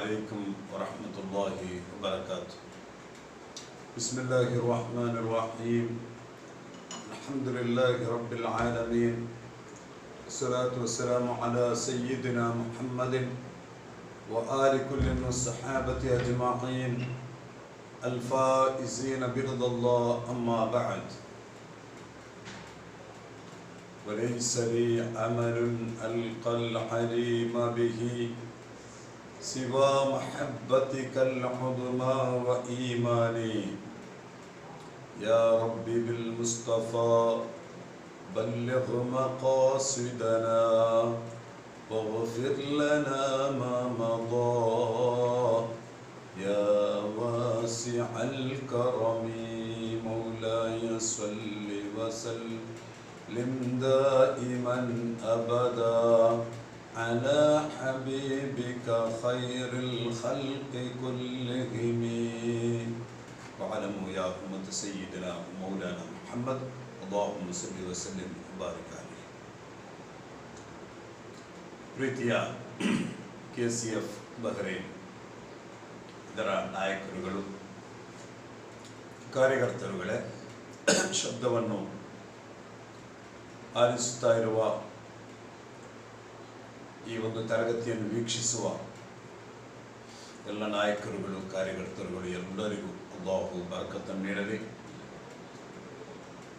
عليكم ورحمة الله وبركاته. بسم الله الرحمن الرحيم. الحمد لله رب العالمين، والصلاة والسلام على سيدنا محمد وآل كل من الصحابة أجمعين الفائزين برضا الله. أما بعد، وليس لي عمل ألقى الحليم به سوى محبتك العظمى وإيماني. يا ربي بالمصطفى بلغ مقاصدنا واغفر لنا ما مضى. يا واسع الكرم مولاي صل وسلم دائما أبدا على حبيبك خير الخلق كلهم وعلموا يا أمة سيدنا مولانا محمد اللهم صل وسلم وبارك عليه. ಪ್ರೀತಿಯ KCF Bahrain ಇದರ ನಾಯಕರುಗಳು, ಕಾರ್ಯಕರ್ತರುಗಳೇ, ಶಬ್ದವನ್ನು ಆಲಿಸುತ್ತಾ ಇರುವ ಈ ಒಂದು ತರಗತಿಯನ್ನು ವೀಕ್ಷಿಸುವ ಎಲ್ಲ ನಾಯಕರುಗಳು, ಕಾರ್ಯಕರ್ತರುಗಳು ಎಲ್ಲರಿಗೂ ಅಲ್ಲಾಹು ಬರಕತ್ತನ್ನು ನೀಡಲಿ.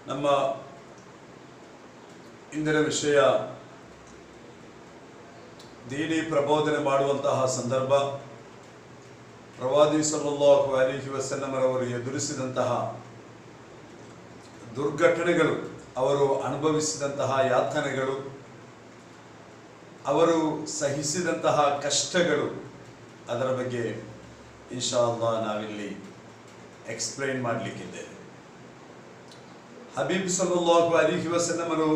ನಮ್ಮ ಇಂದಿನ ವಿಷಯ ದೀನಿ ಪ್ರಬೋಧನೆ ಮಾಡುವಂತಹ ಸಂದರ್ಭ, ಪ್ರವಾದಿ ಸಲ್ಲಲ್ಲಾಹು ಅಲೈಹಿ ವಸಲ್ಲಮರವರು ಎದುರಿಸಿದಂತಹ ದುರ್ಘಟನೆಗಳು, ಅವರು ಅನುಭವಿಸಿದಂತಹ ಯಾತನೆಗಳು, ಅವರು ಸಹಿಸಿದಂತಹ ಕಷ್ಟಗಳು, ಅದರ ಬಗ್ಗೆ ಇನ್ಶಾ ಅಲ್ಲಾಹ್ ನಾವಿಲ್ಲಿ ಎಕ್ಸ್ಪ್ಲೈನ್ ಮಾಡಲಿಕ್ಕಿದ್ದೇವೆ. ಹಬೀಬ್ ಸಲ್ಲಲ್ಲಾಹು ಅಲೈಹಿ ವಸಲ್ಲಮರು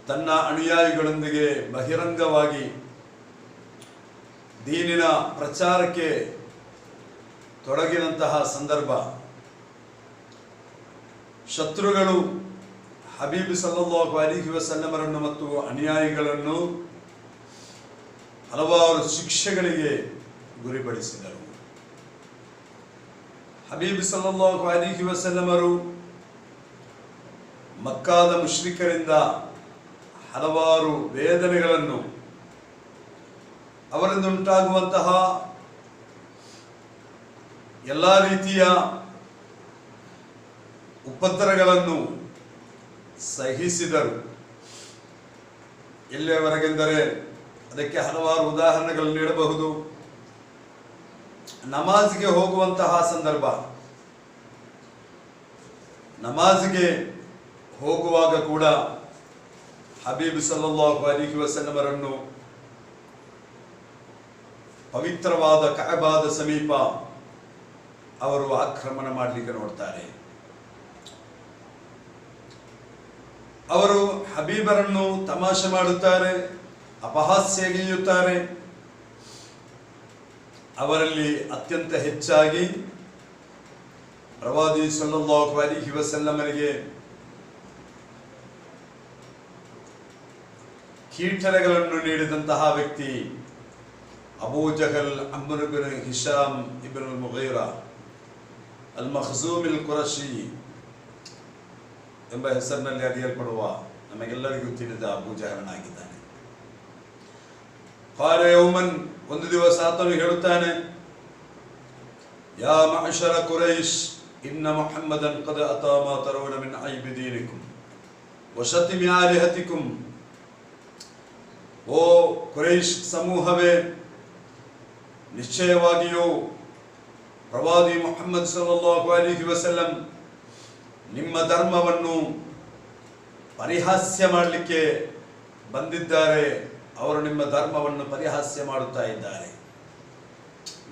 ತನ್ನ ಅನುಯಾಯಿಗಳೊಂದಿಗೆ ಬಹಿರಂಗವಾಗಿ ದೀನಿನ ಪ್ರಚಾರಕ್ಕೆ ತೊಡಗಿದಂತಹ ಸಂದರ್ಭ, ಶತ್ರುಗಳು ಹಬೀಬ್ ಸಲ್ಲಲ್ಲಾಹು ಅಲೈಹಿ ವಸಲ್ಲಮರನ್ನು ಮತ್ತು ಅನುಯಾಯಿಗಳನ್ನು ಹಲವಾರು ಶಿಕ್ಷೆಗಳಿಗೆ ಗುರಿಪಡಿಸಿದರು. ಹಬೀಬ್ ಸಲ್ಲಲ್ಲಾಹು ಅಲೈಹಿ ವಸಲ್ಲಮರು ಮಕ್ಕಾದ ಮುಶ್ರಿಕರಿಂದ ಹಲವಾರು ವೇದನೆಗಳನ್ನು, ಅವರಿಂದ ಉಂಟಾಗುವಂತಹ ಎಲ್ಲ ರೀತಿಯ ಉಪದ್ರವಗಳನ್ನು ಸಹಿಸಿದರು. ಎಲ್ಲಿಯವರೆಗೆಂದರೆ ಅದಕ್ಕೆ ಹಲವಾರು ಉದಾಹರಣೆಗಳನ್ನು ನೀಡಬಹುದು. ನಮಾಜ್ಗೆ ಹೋಗುವಂತಹ ಸಂದರ್ಭ, ನಮಾಜ್ಗೆ ಹೋಗುವಾಗ ಕೂಡ ಹಬೀಬ್ ಸಲ್ಲಲ್ಲಾಹು ಅಲೈಹಿ ವಸಲ್ಲಮರನ್ನು ಪವಿತ್ರವಾದ ಕಅಬಾದ ಸಮೀಪ ಅವರು ಆಕ್ರಮಣ ಮಾಡಲಿಕ್ಕೆ ನೋಡ್ತಾರೆ. ಅವರು ಹಬೀಬರನ್ನು ತಮಾಷೆ ಮಾಡುತ್ತಾರೆ, ಅಪಹಾಸ್ಯಗೆಯುತ್ತಾರೆ. ಅವರಲ್ಲಿ ಅತ್ಯಂತ ಹೆಚ್ಚಾಗಿ ಪ್ರವಾದಿ ಸಲ್ಲಲ್ಲಾಹು ಅಲೈಹಿ ವಸಲ್ಲಮರಿಗೆ ಕೀಟಲೆಗಳನ್ನು ನೀಡಿದಂತಹ ವ್ಯಕ್ತಿ ಅಬೂ ಜಹಲ್ ಅಮ್ರ್ ಇಬ್ನ್ ಹಿಶಾಮ್ ಇಬ್ನ್ ಮುಗೀರಾ ಅಲ್ ಮಖ್ಜೂಮ್ ಅಲ್ ಕುರಶಿ ಎಂಬ ಹೆಸರಿನಲ್ಲಿ ಅರಿಯಲ್ಪಡುವ ನಮಗೆಲ್ಲರಿಗೂ ತಿಳಿದ ಅಬೂ ಜಹಲನಾಗಿದ್ದಾನೆ. ಖಾಲ ಯೌಮನ್, ಒಂದು ದಿವಸ ಆತನು ಹೇಳುತ್ತಾನೆ, ಯಾ ಮಅಶರ ಕುರೈಶ್ ಇನ್ನ ಮುಹಮ್ಮದನ್ ಖದ್ ಅತಾ ಮಾ ತರೌನ ಮಿನ್ ಐಬಿ ದೀನಿಕುಂ ವಶತಿಮಿ ಆಲಿಹತಿಕುಂ. ಓ ಕುರೈಶ್ ಸಮೂಹವೇ, ನಿಶ್ಚಯವಾಗಿಯೂ ಪ್ರವಾದಿ ಮುಹಮ್ಮದ್ ಸಲ್ಲಲ್ಲಾಹು ಅಲೈಹಿ ವಸಲ್ಲಂ ನಿಮ್ಮ ಧರ್ಮವನ್ನು ಪರಿಹಾಸ್ಯ ಮಾಡಲಿಕ್ಕೆ ಬಂದಿದ್ದಾರೆ. ಅವರು ನಿಮ್ಮ ಧರ್ಮವನ್ನು ಪರಿಹಾಸ್ಯ ಮಾಡುತ್ತಾ ಇದ್ದಾರೆ.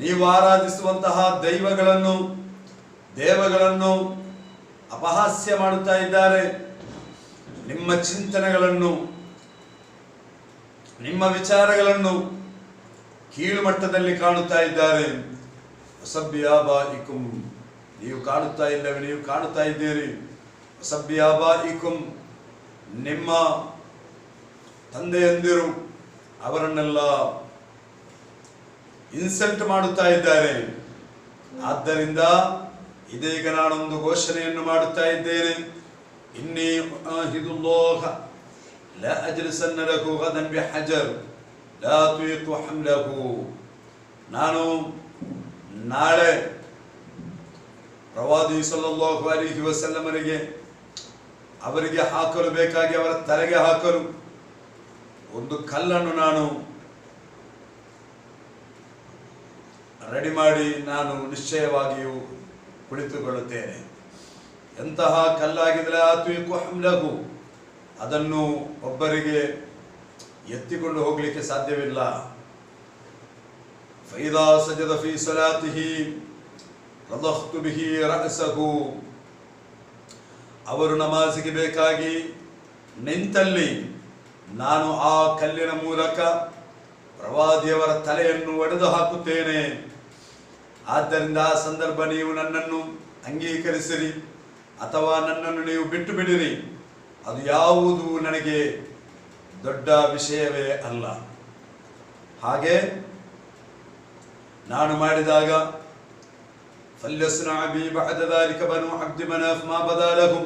ನೀವು ಆರಾಧಿಸುವಂತಹ ದೇವಗಳನ್ನು ಅಪಹಾಸ್ಯ ಮಾಡುತ್ತಾ ಇದ್ದಾರೆ. ನಿಮ್ಮ ಚಿಂತನೆಗಳನ್ನು, ನಿಮ್ಮ ವಿಚಾರಗಳನ್ನು ಕೀಳು ಮಟ್ಟದಲ್ಲಿ ಕಾಣುತ್ತಾ ಇದ್ದಾರೆ. ಸಬ್ಬಿಯಾಬಾಯಿಕುಂ, ನೀವು ಕಾಣುತ್ತಾ ಇಲ್ಲವೇ? ನೀವು ಕಾಣುತ್ತಾ ಇದ್ದೀರಿ. ಸಬ್ಬಿಯಾಬಾಯಿಕುಂ, ನಿಮ್ಮ ತಂದೆಯಂದಿರು ಅವರನ್ನೆಲ್ಲ ಇನ್ಸಲ್ಟ್ ಮಾಡುತ್ತಾ ಇದ್ದಾರೆ. ಆದ್ದರಿಂದ ಇದೀಗ ನಾನೊಂದು ಘೋಷಣೆಯನ್ನು ಮಾಡುತ್ತಾ ಇದ್ದೇನೆ. ಇನ್ನಿ ಆಹಿದುಲ್ಲಾಹ ಲಾ ಅಜ್ಲಿಸನ್ನ ಲಹು ಗದನ್ ಬಿಹಜರ್ ಲಾ ತುಯಿತು ಹಮ್ಲಹು. ನಾನು ನಾಳೆ ಪ್ರವಾದಿ ಸಲ್ಲಲ್ಲಾಹು ಅಲೈಹಿ ವಸಲ್ಲಮರಿಗೆ ಅವರಿಗೆ ಹಾಕಲು ಬೇಕಾಗಿ ಅವರ ತಲೆಗೆ ಹಾಕಲು ಒಂದು ಕಲ್ಲನ್ನು ನಾನು ರೆಡಿ ಮಾಡಿ ನಾನು ನಿಶ್ಚಯವಾಗಿಯೂ ಕುಳಿತುಕೊಳ್ಳುತ್ತೇನೆ. ಎಂತಹ ಕಲ್ಲಾಗಿದ್ರೆ ಆತುಯಿಕು ಹಮ್ಲಹು, ಅದನ್ನು ಒಬ್ಬರಿಗೆ ಎತ್ತಿಕೊಂಡು ಹೋಗಲಿಕ್ಕೆ ಸಾಧ್ಯವಿಲ್ಲ. ಫೈದಾ ಸಜದ ಫೀ ಸಲಾತಿಹಿ ರದಖ್ತು ಬಿಹಿ ರಅಸಹು. ಅವರು ನಮಾಜಿಗೆ ಬೇಕಾಗಿ ನಿಂತಲ್ಲಿ ನಾನು ಆ ಕಲ್ಲಿನ ಮೂಲಕ ಪ್ರವಾದಿಯವರ ತಲೆಯನ್ನು ಒಡೆದು ಹಾಕುತ್ತೇನೆ. ಆದ್ದರಿಂದ ಆ ಸಂದರ್ಭ ನೀವು ನನ್ನನ್ನು ಅಂಗೀಕರಿಸಿರಿ ಅಥವಾ ನನ್ನನ್ನು ನೀವು ಬಿಟ್ಟು ಬಿಡಿರಿ, ಅದು ಯಾವುದು ನನಗೆ ದೊಡ್ಡ ವಿಷಯವೇ ಅಲ್ಲ. ಹಾಗೆ ನಾನು ಮಾಡಿದಾಗ ಫಲ್ಯಸ್ನಾ ಬಿ ಬಅದ ذلك ಬನು ಅಬ್ದ್ ಮನಾಫ್ ಮಾ ಬದಾ ಲಹುಂ.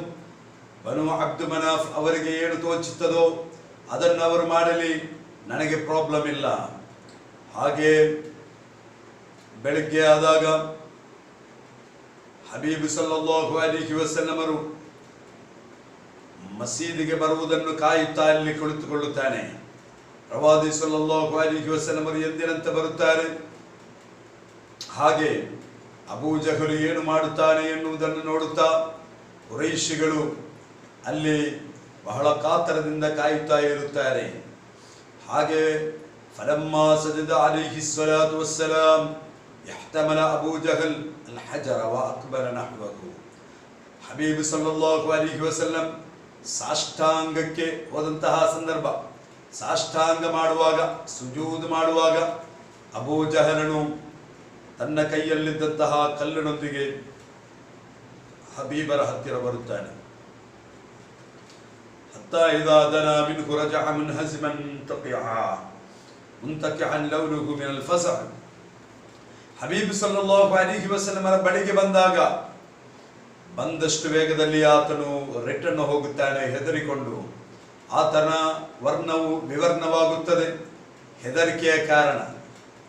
ಬನು ಅಬ್ದ್ ಮನಾಫ್ ಅವರಿಗೆ ಏನು ತೋಚುತ್ತದೋ ಅದನ್ನು ಅವರು ಮಾಡಲಿ, ನನಗೆ ಪ್ರಾಬ್ಲಮ್ ಇಲ್ಲ. ಹಾಗೆ ಬೆಳಗ್ಗೆ ಆದಾಗ ಹಬೀಬ್ ಸಲ್ಲಲ್ಲಾಹು ಅಲೈಹಿ ವಸಲ್ಲಮರು ಮಸೀದಿಗೆ ಬರುವುದನ್ನು ಕಾಯುತ್ತಾ ಅಲ್ಲಿ ಕುಳಿತುಕೊಳ್ಳುತ್ತಾನೆ. ಪ್ರವಾದಿ ಸಲ್ಲಲ್ಲಾಹು ಅಲೈಹಿ ವಸಲ್ಲಮರು ಎಂದಿನಂತೆ ಬರುತ್ತಾರೆ. ಹಾಗೆ ಅಬೂ ಜಹಲ್ ಏನು ಮಾಡುತ್ತಾನೆ ಎನ್ನುವುದನ್ನು ನೋಡುತ್ತಾ ಕುರೈಶಿಗಳು ಅಲ್ಲಿ ಬಹಳ ಕಾತರದಿಂದ ಕಾಯುತ್ತಾ ಇರುತ್ತಾರೆ. ಹಾಗೆ ಫಲಮ್ಮಾ ಸಜದ ಅಲೈಹಿ ಸಲಾತು ವಸ್ಸಲಾಂ ಇಹ್ತಮಲ ಅಬೂ ಜಹಲ್ ಅಲ್ ಹಜರ ವ ಅಕ್ಬರ ನಹ್ವಹು. ಹಬೀಬ್ ಸಲ್ಲಲ್ಲಾಹು ಅಲೈಹಿ ವಸಲ್ಲಂ ಸಾಷ್ಟಾಂಗಕ್ಕೆ ಹೋದಂತಹ ಸಂದರ್ಭ, ಸಾಷ್ಟಾಂಗ ಮಾಡುವಾಗ ಸುಜೂದ್ ಮಾಡುವಾಗ ಅಬೂ ಜಹಲನು ತನ್ನ ಕೈಯಲ್ಲಿದ್ದಂತಹ ಕಲ್ಲಿನೊಂದಿಗೆ ಹಬೀಬರ ಹತ್ತಿರ ಬರುತ್ತಾನೆ. ಹತ್ತಾ ಇದಾ ದನಾ ಮಿನ್ಹು ರಜಅ ಮುನ್ಹಜಿಮನ್ ಮುಂತಕಿಅನ್ ಲೌನುಹು ಮಿನಲ್ ಫಜಅ. ಹಬೀಬ್ ಸಲ್ಲಲ್ಲಾಹು ಅಲೈಹಿ ವಸಲ್ಲಮರ ಬಳಿಗೆ ಬಂದಾಗ ಬಂದಷ್ಟು ವೇಗದಲ್ಲಿ ಆತನು ರಿಟರ್ನ್ ಹೋಗುತ್ತಾನೆ ಹೆದರಿಕೊಂಡು. ಆತನ ವರ್ಣವು ವಿವರ್ಣವಾಗುತ್ತದೆ ಹೆದರಿಕೆಯ ಕಾರಣ.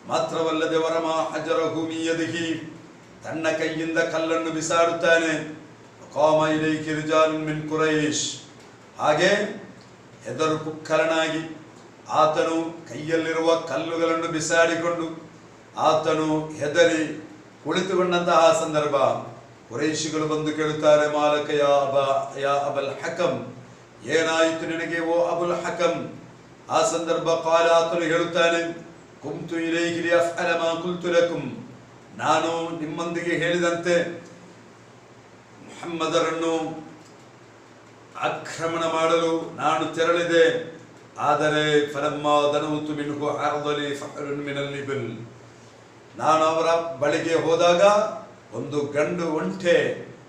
ಮಾತ್ರವಲ್ಲದೆ ವರಮಾ ಹಜರಹು ಮಿಯದಿಹಿ, ತನ್ನ ಕೈಯಿಂದ ಕಲ್ಲನ್ನು ಬಿಸಾಡುತ್ತಾನೆ. ಕಾಮ ಇಲೈಹಿ ರಿಜಾಲುನ್ ಮಿನ್ ಕುರೈಶ್. ಹಾಗೆ ಹೆದರು ಪುಕ್ಕಲನಾಗಿ ಆತನು ಕೈಯಲ್ಲಿರುವ ಕಲ್ಲುಗಳನ್ನು ಬಿಸಾಡಿಕೊಂಡು ಆತನು ಹೆದರಿ ಕುಳಿತುಕೊಂಡಂತಹ ಸಂದರ್ಭ ಕುರೈಶಿಗಳು ಬಂದು ಕೇಳುತ್ತಾರೆ, ಮಾಲಕ ಯಾ ಅಬಲ್ ಹಕಂ, ಏನಾಯಿತು ನಿನಗೆ ಓ ಅಬುಲ್ ಹಕಂ? ಆ ಸಂದರ್ಭ ಕಾಲ ಆತನು ಹೇಳುತ್ತಾನೆ, ಕುಂತು ಇಲೈಹಿ ಲಿಅಫ್ಅಲ ಮಾ ಕುಲ್ತು ಲಕುಂ, ನಾನು ನಿಮ್ಮೊಂದಿಗೆ ಹೇಳಿದಂತೆ ಮುಹಮ್ಮದರನ್ನು ಆಕ್ರಮಣ ಮಾಡಲು ನಾನು ತೆರಳಿದೆ. ಆದರೆ ಫಲಮ್ಮಾ ದನೌತು ಮಿನ್ಹು ಅರ್ದಲಿ ಫಹಲುನ್ ಮಿನಲ್ ಇಬಲ್, ನಾನು ಅವರ ಬಳಿಗೆ ಹೋದಾಗ ಒಂದು ಗಂಡು ಒಂಟೆ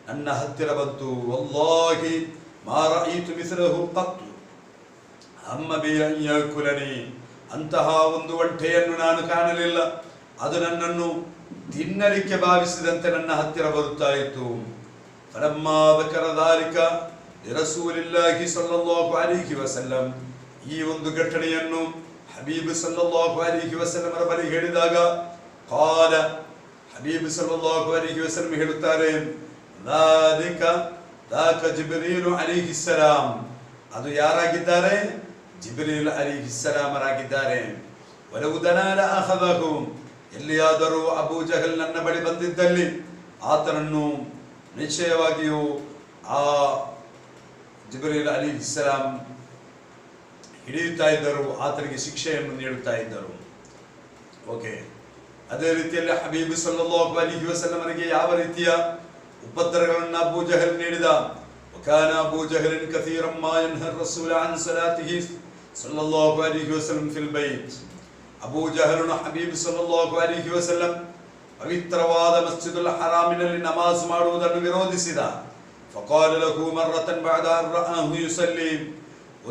ನನ್ನ ಹತ್ತಿರ ಬಂತು. ವಲ್ಲಾಹಿ ಮಾ ರಅಯ್ತು ಮಿಸ್ಲಹು ಕತ್ತು ಅಮ್ಮ ಬಿ ಅನ್ ಯಾಕುಲನಿ, ಅಂತಹ ಒಂದು ಒಂಟೆಯನ್ನು ನಾನು ಕಾಣಲಿಲ್ಲ. ಅದು ನನ್ನನ್ನು ತಿನ್ನಲಿಕ್ಕೆ ಭಾವಿಸಿದಂತೆ ನನ್ನ ಹತ್ತಿರ ಬರುತ್ತಾ ಇತ್ತು. ಫಲಮ್ಮಾ ذكر ذلك ರಸೂಲಿಲ್ಲಾಹಿ ಸಲ್ಲಲ್ಲಾಹು ಅಲೈಹಿ ವಸಲ್ಲಂ, ಈ ಒಂದು ಘಟನೆಯನ್ನು ಹಬೀಬ್ ಸಲ್ಲಲ್ಲಾಹು ಅಲೈಹಿ ವಸಲ್ಲಮರ ಬಳಿ ಹೇಳಿದಾಗ ಕಾಲ, ಹಬೀಬ್ ಸಲ್ಲಲ್ಲಾಹು ಅಲೈಹಿ ವಸಲ್ಲಂ ಹೇಳುತ್ತಾರೆ, ದಾಕ ಜಿಬ್ರೀಲ್ ಅಲೈಹಿ ಸಲಾಂ, ಅದು ಯಾರಾಗಿದ್ದಾರೆ? ಜಿಬ್ರೀಲ್ ಅಲೈಹಿ ಸಲಾಮರಾಗಿದ್ದಾರೆ. ವಲೌ ದನಾ ಲಅಖದಹು, ಎಲ್ಲಿಯಾದರೂ ಅಬೂ ಜಹಲ್ ನನ್ನ ಬಳಿ ಬಂದಿದ್ದಲ್ಲಿ ಆತನನ್ನು ನಿಶ್ಚಯವಾಗಿಯೂ ಆ ಜಿಬ್ರೀಲ್ ಅಲೈಹಿ ಸಲಾಂ ಹಿಡಿಯುತ್ತಾ ಇದ್ದರು, ಆತನಿಗೆ ಶಿಕ್ಷೆಯನ್ನು ನೀಡುತ್ತಾ ಇದ್ದರು. ಓಕೆ, ಅದೇ ರೀತಿಯಲ್ಲಿ ಹಬೀಬ್ ಸಲ್ಲಲ್ಲಾಹು ಅಲೈಹಿ ವಸಲ್ಲಮರಿಗೆ ಯಾವ ರೀತಿಯ ಉಪದ್ರವಗಳನ್ನು ಅಬೂ ಜಹಲ್ ನೀಡಿದ. ವಕಾನ ಅಬೂ ಜಹಲ್ ಕಥೀರಂ ಮಾ ಯನ್ಹಾ ರಸೂಲ ಅನ್ ಸಲಾತಿಹಿ ಸಲ್ಲಲ್ಲಾಹು ಅಲೈಹಿ ವಸಲ್ಲಂ ಫಿಲ್ ಬೈತ್. ಅಬೂ ಜಹಲನು ಹಬೀಬ್ ಸಲ್ಲಲ್ಲಾಹು ಅಲೈಹಿ ವಸಲ್ಲಂ ಪವಿತ್ರವಾದ ಮಸ್ಜಿದುಲ್ ಹರಾಮಿನಲ್ಲಿ ನಮಾಜ್ ಮಾಡುವುದನ್ನು ವಿರೋಧಿಸಿದ. ಫಕಾಲ ಲಹು ಮರ್ರತನ್ ಬಅದ ಅನ್ ರಆಹು ಯುಸಲ್ಲಿ,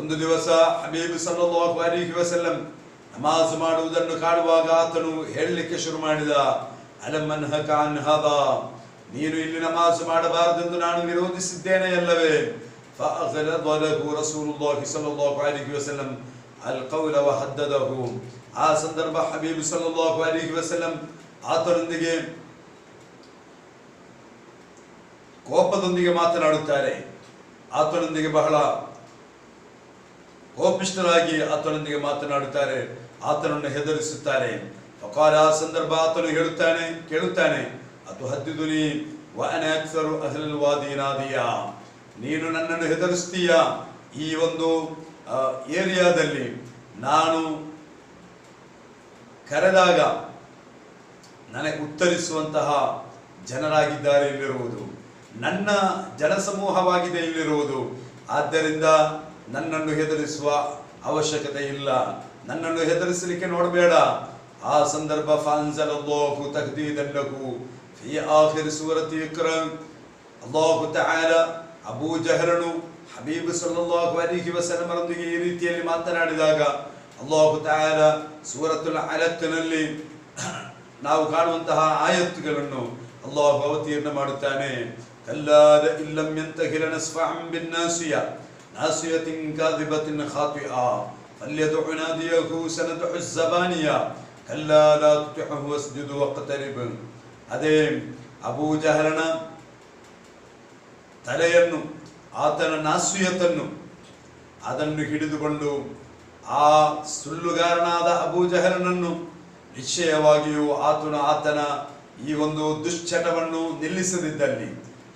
ಒಂದು ದಿವಸ ಹಬೀಬ್ ಸಲ್ಲಲ್ಲಾಹು ಅಲೈಹಿ ವಸಲ್ಲಂ ನಮಾಜ್ ಮಾಡುವುದನ್ನು ಕಾಣುವಾಗ ಆತನು ಹೇಳಲಿಕ್ಕೆ ಶುರು ಮಾಡಿದ, ಅಲಂ ಅನ್ಹಕ ಅನ್ ಹಾದಾ, ನೀನು ಇಲ್ಲಿ ನಮಾಜ್ ಮಾಡಬಾರದೆಂದು ನಾನು ವಿರೋಧಿಸಿದ್ದೇನೆ ಅಲ್ಲವೇ? فأغلظ له رسول الله صلى الله عليه وسلم القول وحدده. ಆ ಸಂದರ್ಭ ಹಬೀಬ್ ಸಲ್ಲಲ್ಲಾಹು ಅಲೈಹಿ ವಸಲ್ಲಂ ಆತನೊಂದಿಗೆ ಕೋಪದೊಂದಿಗೆ ಮಾತನಾಡುತ್ತಾರೆ. ಆತನೊಂದಿಗೆ ಬಹಳ ಕೋಪಿಷ್ಠರಾಗಿ ಆತನೊಂದಿಗೆ ಮಾತನಾಡುತ್ತಾರೆ, ಆತನನ್ನು ಹೆದರಿಸುತ್ತಾರೆ. ಫಕಾಲ, ಆ ಸಂದರ್ಭ ಆತನು ಕೇಳುತ್ತಾನೆ, ಅದು ಹದ್ದಿದುನಿ ವಅನ ಅಕ್ಸರು ಅಹ್ಲಲ್ ವಾದಿ ನಾದಿಯಾ, ನೀನು ನನ್ನನ್ನು ಹೆದರಿಸ್ತೀಯ, ಈ ಒಂದು ಏರಿಯಾದಲ್ಲಿ ನಾನು ಕರೆದಾಗ ನನಗೆ ಉತ್ತರಿಸುವಂತಹ ಜನರಾಗಿದ್ದಾರೆ ಇಲ್ಲಿರುವುದು, ನನ್ನ ಜನಸಮೂಹವಾಗಿದೆ ಇಲ್ಲಿರುವುದು, ಆದ್ದರಿಂದ ನನ್ನನ್ನು ಹೆದರಿಸುವ ಅವಶ್ಯಕತೆ ಇಲ್ಲ, ನನ್ನನ್ನು ಹೆದರಿಸಲಿಕ್ಕೆ ನೋಡಬೇಡ. ಆ ಸಂದರ್ಭ ಫಅನ್ಜಲಲ್ಲಾಹು ತಹ್ದೀದನ್ ಲಹು ಫೀ ಆಖಿರ್ ಸೂರತಿ ಇಕ್ರಾ, ಅಲ್ಲಾಹು ತಆಲಾ ಅಬೂ ಜಹಲನು ಹಬೀಬ್ ಸಲ್ಲಲ್ಲಾಹು ಅಲೈಹಿ ವಸಲ್ಲಮರೊಂದಿಗೆ ಈ ರೀತಿಯಲ್ಲಿ ಮಾತನಾಡಿದಾಗ ಅಲ್ಲಾಹು ತಆಲಾ ಸೂರತುಲ್ ಅಲಕ್ನಲ್ಲಿ ನಾವು ಕಾಣುವಂತಹ ಆಯತ್ತುಗಳನ್ನು ಅಲ್ಲಾಹು ಅವತೀರ್ಣ ಮಾಡುತ್ತಾನೆ. ಕಲ್ಲಾದ ಇಲ್ಲಂ ಯಂತಹಿ ಲನಸ್ಫಅನ್ ಬಿನ್ನಾಸಿಯ ನಾಸಿಯತಿನ್ ಕಾದಿಬತಿನ್ ಖಾತಿಆ ಫಲ್ಯದುಉ ನಾದಿಯಹು ಸನದುಉ ಝಬಾನಿಯ ಕಲ್ಲಾ ಲಾ ತುತಿಹು ವಸ್ಜುದ್ ವಕ್ತರಿಬ್. ಅದೇ ಅಬೂ ಜಹಲನ ತಲೆಯನ್ನು, ಆತನ ನಾಸಿಯತನ್ನು ಅದನ್ನು ಹಿಡಿದುಕೊಂಡು ಆ ಸುಳ್ಳುಗಾರನಾದ ಅಬೂ ಜಹಲನನ್ನು ನಿಶ್ಚಯವಾಗಿಯೂ ಆತನ ಈ ಒಂದು ದುಶ್ಚಟವನ್ನು ನಿಲ್ಲಿಸದಿದ್ದಲ್ಲಿ,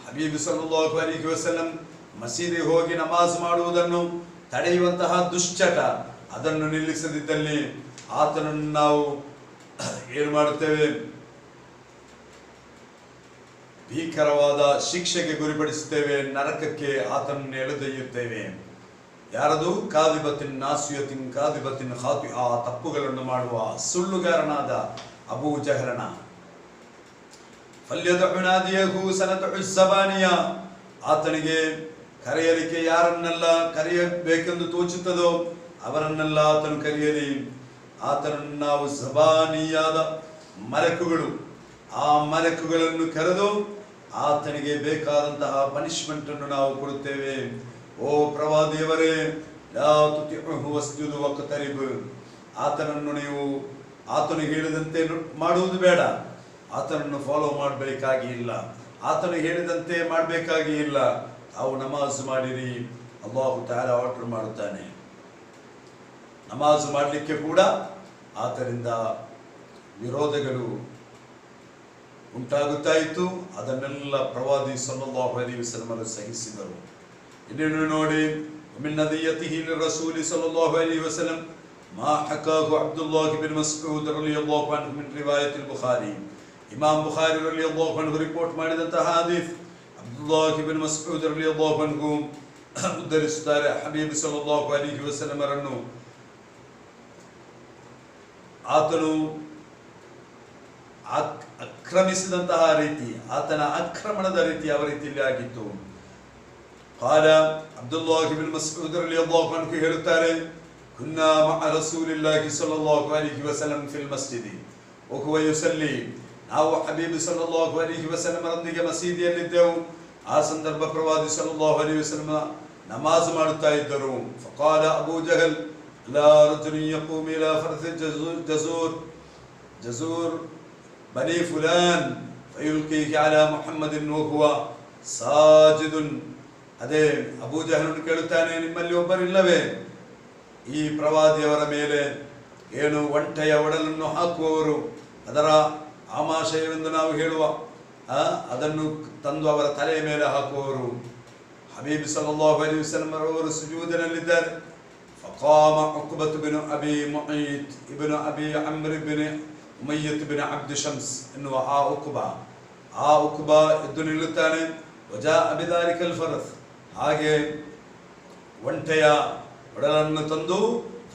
ಹಬೀಬ್ ಸಲ್ಲಲ್ಲಾಹು ಅಲೈಹಿ ವಸಲ್ಲಂ ಮಸೀದಿಗೆ ಹೋಗಿ ನಮಾಜ್ ಮಾಡುವುದನ್ನು ತಡೆಯುವಂತಹ ದುಶ್ಚಟ ಅದನ್ನು ನಿಲ್ಲಿಸದಿದ್ದಲ್ಲಿ ಆತನನ್ನು ನಾವು ಏನು ಮಾಡುತ್ತೇವೆ? ಭೀಕರವಾದ ಶಿಕ್ಷೆಗೆ ಗುರಿಪಡಿಸುತ್ತೇವೆ, ನರಕಕ್ಕೆ ಆತನನ್ನು ಎಳೆದೊಯ್ಯುತ್ತೇವೆ. ಯಾರದು? ಕಾದಿಬತಿನ್ ನಾಸಿಯತಿನ್ ಕಾದಿಬತಿನ್ ಖಾತಿಆ, ತಪ್ಪುಗಳನ್ನು ಮಾಡುವ ಸುಳ್ಳುಗಾರನಾದ ಅಬೂ ಜಹಲನ. ಫಲ್ಯದುಉ ನಾದಿಯಹು ಸನದುಉ ಝಬಾನಿಯ, ಆತನಿಗೆ ಕರೆಯಲಿಕ್ಕೆ ಯಾರನ್ನೆಲ್ಲ ಕರೆಯಬೇಕೆಂದು ತೋಚುತ್ತದೋ ಅವರನ್ನೆಲ್ಲ ಆತನು ಕರೆಯಲಿ. ಆತನನ್ನು ನಾವು ಝಬಾನಿಯಾದ ಮಲಕುಗಳು, ಆ ಮಲಕುಗಳನ್ನು ಕರೆದು ಆತನಿಗೆ ಬೇಕಾದಂತಹ ಪನಿಷ್ಮೆಂಟ್ ಅನ್ನು ನಾವು ಕೊಡುತ್ತೇವೆ. ಓ ಪ್ರವಾದಿಯವರೇ, ಲಾ ತುತಿಹು ವಸ್ಜುದ್ ವಕ್ತರಿಬ್, ಆತನನ್ನು ನೀವು ಆತನು ಹೇಳಿದಂತೆ ಮಾಡುವುದು ಬೇಡ, ಆತನನ್ನು ಫಾಲೋ ಮಾಡಬೇಕಾಗಿ ಇಲ್ಲ, ಆತನು ಹೇಳಿದಂತೆ ಮಾಡಬೇಕಾಗಿ ಇಲ್ಲ, ತಾವು ನಮಾಜ್ ಮಾಡಿರಿ, ಅಲ್ಲಾಹು ತಆಲಾ ಆರ್ಡರ್ ಮಾಡುತ್ತಾನೆ. ನಮಾಜ್ ಮಾಡಲಿಕ್ಕೆ ಕೂಡ ಆತರಿಂದ ವಿರೋಧಗಳು ಉಂಟಾಗುತ್ತಾ ಇತ್ತು. ಅದನ್ನೆಲ್ಲ ಪ್ರವಾದಿ ಸಲ್ಲಲ್ಲಾಹು ಅಲೈಹಿ ವಸಲ್ಲಂ ಸಹಿಸಿದರು. ಇನ್ನೇನು ನೋಡಿ, ಮಿನ್ ನದಿಯತಿಹಿ ಲಿರಸೂಲಿ ಸಲ್ಲಲ್ಲಾಹು ಅಲೈಹಿ ವಸಲ್ಲಂ ಮಾ ಹಕಾಹು ಅಬ್ದುಲ್ಲಾಹ್ ಇಬ್ನ್ ಮಸ್ಊದ್ ರಲಿಯಲ್ಲಾಹು ಅನ್ಹು ಮಿನ್ ರಿವಾಯತ್ ಅಲ್-ಬುಖಾರಿ. ಇಮಾಮ್ ಬುಖಾರಿ ರಲಿಯಲ್ಲಾಹು ಅನ್ಹು ರಿಪೋರ್ಟ್ ಮಾಡಿದಂತಹ ಹದೀಸ್ ಅಬ್ದುಲ್ಲಾಹ್ ಇಬ್ನ್ ಮಸ್ಊದ್ ರಲಿಯಲ್ಲಾಹು ಅನ್ಹು ಉದ್ಧರಿಸುತ್ತಾರೆ. ಹಬೀಬ್ ಸಲ್ಲಲ್ಲಾಹು ಅಲೈಹಿ ವಸಲ್ಲಮರನ್ನು ಆತನು ಆಕ್ರಮಿಸಿದಂತಹ ರೀತಿ, ಆತನ ಆಕ್ರಮಣದ ರೀತಿ ಯಾವ ರೀತಿಯಲ್ಲಿ ಆಗಿತ್ತು. قال ಅಬ್ದುಲ್ಲಾಹ್ ಇಬ್ನ್ ಮಸ್ಊದ್ ರಲಿಯಲ್ಲಾಹು ಅನ್ಹು ಹೇಳುತ್ತಾರೆ, ಕುನ್ನಾ ಮಅ ರಸೂಲಿಲ್ಲಾಹಿ ಸಲ್ಲಲ್ಲಾಹು ಅಲೈಹಿ ವಸಲ್ಲಂ ಫಿಲ್ ಮಸ್ಜಿದ್ ವಹುವ ಯುಸಲ್ಲಿ, ನಾವು ಹಬೀಬ್ ಸಲ್ಲಲ್ಲಾಹು ಅಲೈಹಿ ವಸಲ್ಲಮರೊಂದಿಗೆ ಮಸೀದಿಯಲ್ಲಿದ್ದೆವು. ಆ ಸಂದರ್ಭ ಪ್ರವಾದಿ ಸಲ್ಲಲ್ಲಾಹು ಅಲೈಹಿ ವಸಲ್ಲಂ ನಮಾಜ್ ಮಾಡುತ್ತಾ ಇದ್ದರು. ಫಕಾಲ ಅಬೂ ಜಹಲ್ ಲಾ ರಜುಲ್ ಯಕೂಮ್ ಇಲಾ ಫರ್ಸ್ ಜಜೂರ್ ಬನಿ ಫುಲಾನ್ ಫಯುಲ್ಕಿಹಿ ಅಲಾ ಮುಹಮ್ಮದಿನ್ ವಹುವ ಸಾಜಿದುನ್. ಅದೇ ಅಬೂ ಜಹಲ್ ಕೇಳುತ್ತಾನೆ, ನಿಮ್ಮಲ್ಲಿ ಒಬ್ಬರಿಲ್ಲವೇ ಈ ಪ್ರವಾದಿಯವರ ಮೇಲೆ ಏನು ಒಂಟೆಯ ಒಡಲನ್ನು ಹಾಕುವವರು, ಅದರ ಆಮಾಶಯವೆಂದು ನಾವು ಹೇಳುವ ಅದನ್ನು ತಂದು ಅವರ ತಲೆಯ ಮೇಲೆ ಹಾಕುವವರು. ಹಬೀಬ್ ಸಲ್ಲಲ್ಲಾಹು ಅಲೈಹಿ ವಸಲ್ಲಂ ಅವರು ಸುಜೂದಿನಲ್ಲಿದ್ದಾರೆ. ಫಕಾಮ Uqbah bin Abi Muait ibn Abi Amr bin Umayyah bin Abd Shams ಎನ್ನುವ ಆ ಉಕ್ಬಾ ಎದ್ದು ನಿಲ್ಲುತ್ತಾನೆ. ವಜಾ ಅಬಿದಾರಿಕಲ್ ಫರಸ್, ಹಾಗೆ ಒಂಟೆಯ ಒಡಲನ್ನು ತಂದು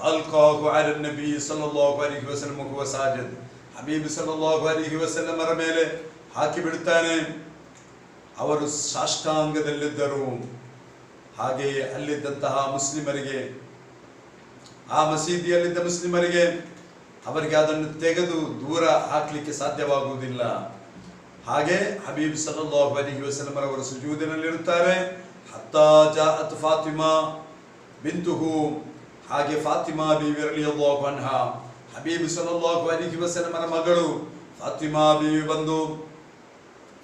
ಅಲ್ಕಾಹು ಅಲಾ ನಬಿ ಸಲ್ಲಲ್ಲಾಹು ಅಲೈಹಿ ವಸಲ್ಲಂ ವಹುವ ಸಾಜಿದ್, ಹಬೀಬ್ ಸಲ್ಲಲ್ಲಾಹು ಅಲೈಹಿ ವಸಲ್ಲಮರ ಮೇಲೆ ಹಾಕಿ ಬಿಡುತ್ತಾನೆ. ಅವರು ಸಾಷ್ಟಾಂಗದಲ್ಲಿದ್ದರು. ಹಾಗೆಯೇ ಅಲ್ಲಿದ್ದಂತಹ ಮುಸ್ಲಿಮರಿಗೆ ಆ ಮಸೀದಿಯಲ್ಲಿದ್ದ ಮುಸ್ಲಿಮರಿಗೆ ಅವರಿಗೆ ಅದನ್ನು ತೆಗೆದು ದೂರ ಹಾಕಲಿಕ್ಕೆ ಸಾಧ್ಯವಾಗುವುದಿಲ್ಲ. ಹಾಗೆ ಹಬೀಬ್ ಸಲ್ಲಲ್ಲಾಹು ಅಲೈಹಿ ವಸಲ್ಲಂ ಅವರು ಸುಜೂದಿನಲ್ಲಿರುತ್ತಾರೆ. ಹತ್ತಾ ಜಾಅತ್ ಫಾತಿಮಾ ಬಿಂತುಹು, ಹಾಗೆ ಫಾತಿಮಾ ಬೀವಿ ರಲಿಯಲ್ಲಾಹು ಅನ್ಹಾ, ಹಬೀಬ್ ಸಲ್ಲಲ್ಲಾಹು ಅಲೈಹಿ ವಸಲ್ಲಂ ಮಗಳು ಫಾತಿಮಾ ಬೀವಿ ಬಂದು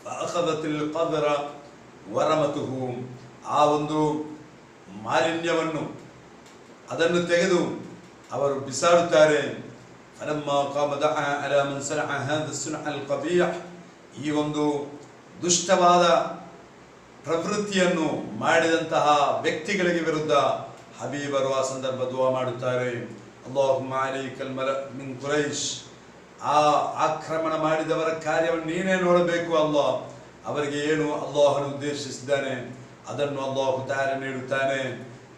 ಫಅಖದತಿಲ್ ಕದ್ರ ವರಮತುಹು, ಆ ಒಂದು ಮಾಲಿನ್ಯವನ್ನು ಅದನ್ನು ತೆಗೆದು ಅವರು ಬಿಸಾಡುತ್ತಾರೆ. ಫಲಮ್ಮಾ ಕಾಮ ದಅ ಅಲಾ ಮನ್ ಸನಅ ಹಾದಾ ಸುನ್ಅ ಅಲ್ ಕಬೀಹ್, ಈ ಒಂದು ದುಷ್ಟವಾದ ಪ್ರವೃತ್ತಿಯನ್ನು ಮಾಡಿದಂತಹ ವ್ಯಕ್ತಿಗಳಿಗೆ ವಿರುದ್ಧ ಹಬೀಬರು ಆ ಸಂದರ್ಭ ದುಆ ಮಾಡುತ್ತಾರೆ. ಅಲ್ಲಾಹುಮ್ಮ ಅಲೈಕಲ್ ಮಲಅ ಮಿನ್ ಕುರೈಶ್, ಆ ಆಕ್ರಮಣ ಮಾಡಿದವರ ಕಾರ್ಯವನ್ನು ನೀನೇ ನೋಡಬೇಕು ಅಲ್ಲಾಹ್, ಅವರಿಗೆ ಏನು ಅಲ್ಲಾಹನು ಉದ್ದೇಶಿಸಿದ್ದಾನೆ ಅದನ್ನು ಅಲ್ಲಾಹು ತಾಲ ನೀಡುತ್ತಾನೆ.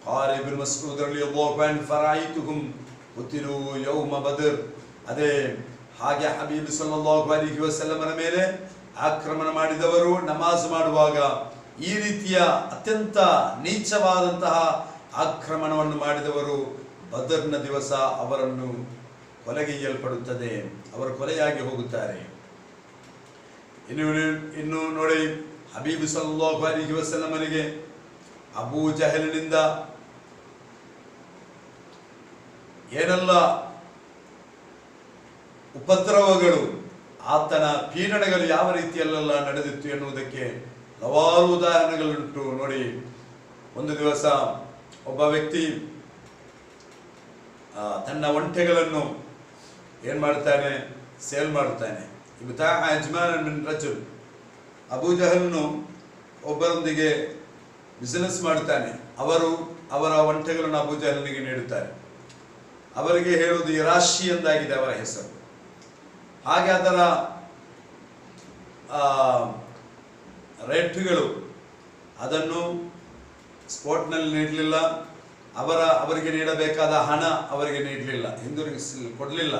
ಖಾಲಿ ಇಬ್ನ್ ಮಸ್ಊದ್ ರಲಿಯಲ್ಲಾಹು ಅನ್ಹು ಫರೈತುಹುಂ ಕುತಿಲು ಯೌಮ ಬದರ್, ಅದೇ ಹಾಗೆ ಹಬೀಬ್ ಸಲ್ಲಲ್ಲಾಹು ಅಲೈಹಿ ವಸಲ್ಲಮರ ಮೇಲೆ ಆಕ್ರಮಣ ಮಾಡಿದವರು ನಮಾಜ್ ಮಾಡುವಾಗ ಈ ರೀತಿಯ ಅತ್ಯಂತ ನೀಚವಾದಂತಹ ಆಕ್ರಮಣವನ್ನು ಮಾಡಿದವರು ಬದರ್ನ ದಿವಸ ಅವರನ್ನು ಕೊಲೆಗೈಯಲ್ಪಡುತ್ತದೆ, ಅವರು ಕೊಲೆಯಾಗಿ ಹೋಗುತ್ತಾರೆ. ಇನ್ನು ನೋಡಿ, ಹಬೀಬ್ ಸಲ್ಲಲ್ಲಾಹು ಅಲೈಹಿ ವಸಲ್ಲಮನಿಗೆ ಅಬೂ ಜಹಲಿನಿಂದ ಏನೆಲ್ಲ ಉಪದ್ರವಗಳು, ಆತನ ಪೀಡನೆಗಳು ಯಾವ ರೀತಿಯಲ್ಲೆಲ್ಲ ನಡೆದಿತ್ತು ಎನ್ನುವುದಕ್ಕೆ ಹಲವಾರು ಉದಾಹರಣೆಗಳುಂಟು. ನೋಡಿ, ಒಂದು ದಿವಸ ಒಬ್ಬ ವ್ಯಕ್ತಿ ತನ್ನ ಒಂಟೆಗಳನ್ನು ಏನ್ ಮಾಡ್ತಾನೆ, ಸೇಲ್ ಮಾಡುತ್ತಾನೆ. ಅಬೂ ಜಹಲ್ನು ಒಬ್ಬರೊಂದಿಗೆ ಬಿಸಿನೆಸ್ ಮಾಡುತ್ತಾನೆ. ಅವರ ಒಂಟೆಗಳನ್ನು ಅಬೂ ಜಹಲ್ನಿಗೆ ನೀಡುತ್ತಾರೆ. ಅವರಿಗೆ ಹೇಳುವುದು ಇರಾಶಿ ಎಂದಾಗಿದೆ ಅವರ ಹೆಸರು. ಹಾಗೆ ಅದರ ರೇಟ್ಗಳು ಅದನ್ನು ಸ್ಪೋರ್ಟ್ನಲ್ಲಿ ನೀಡಲಿಲ್ಲ, ಅವರಿಗೆ ನೀಡಬೇಕಾದ ಹಣ ಅವರಿಗೆ ನೀಡಲಿಲ್ಲ, ಕೊಡಲಿಲ್ಲ.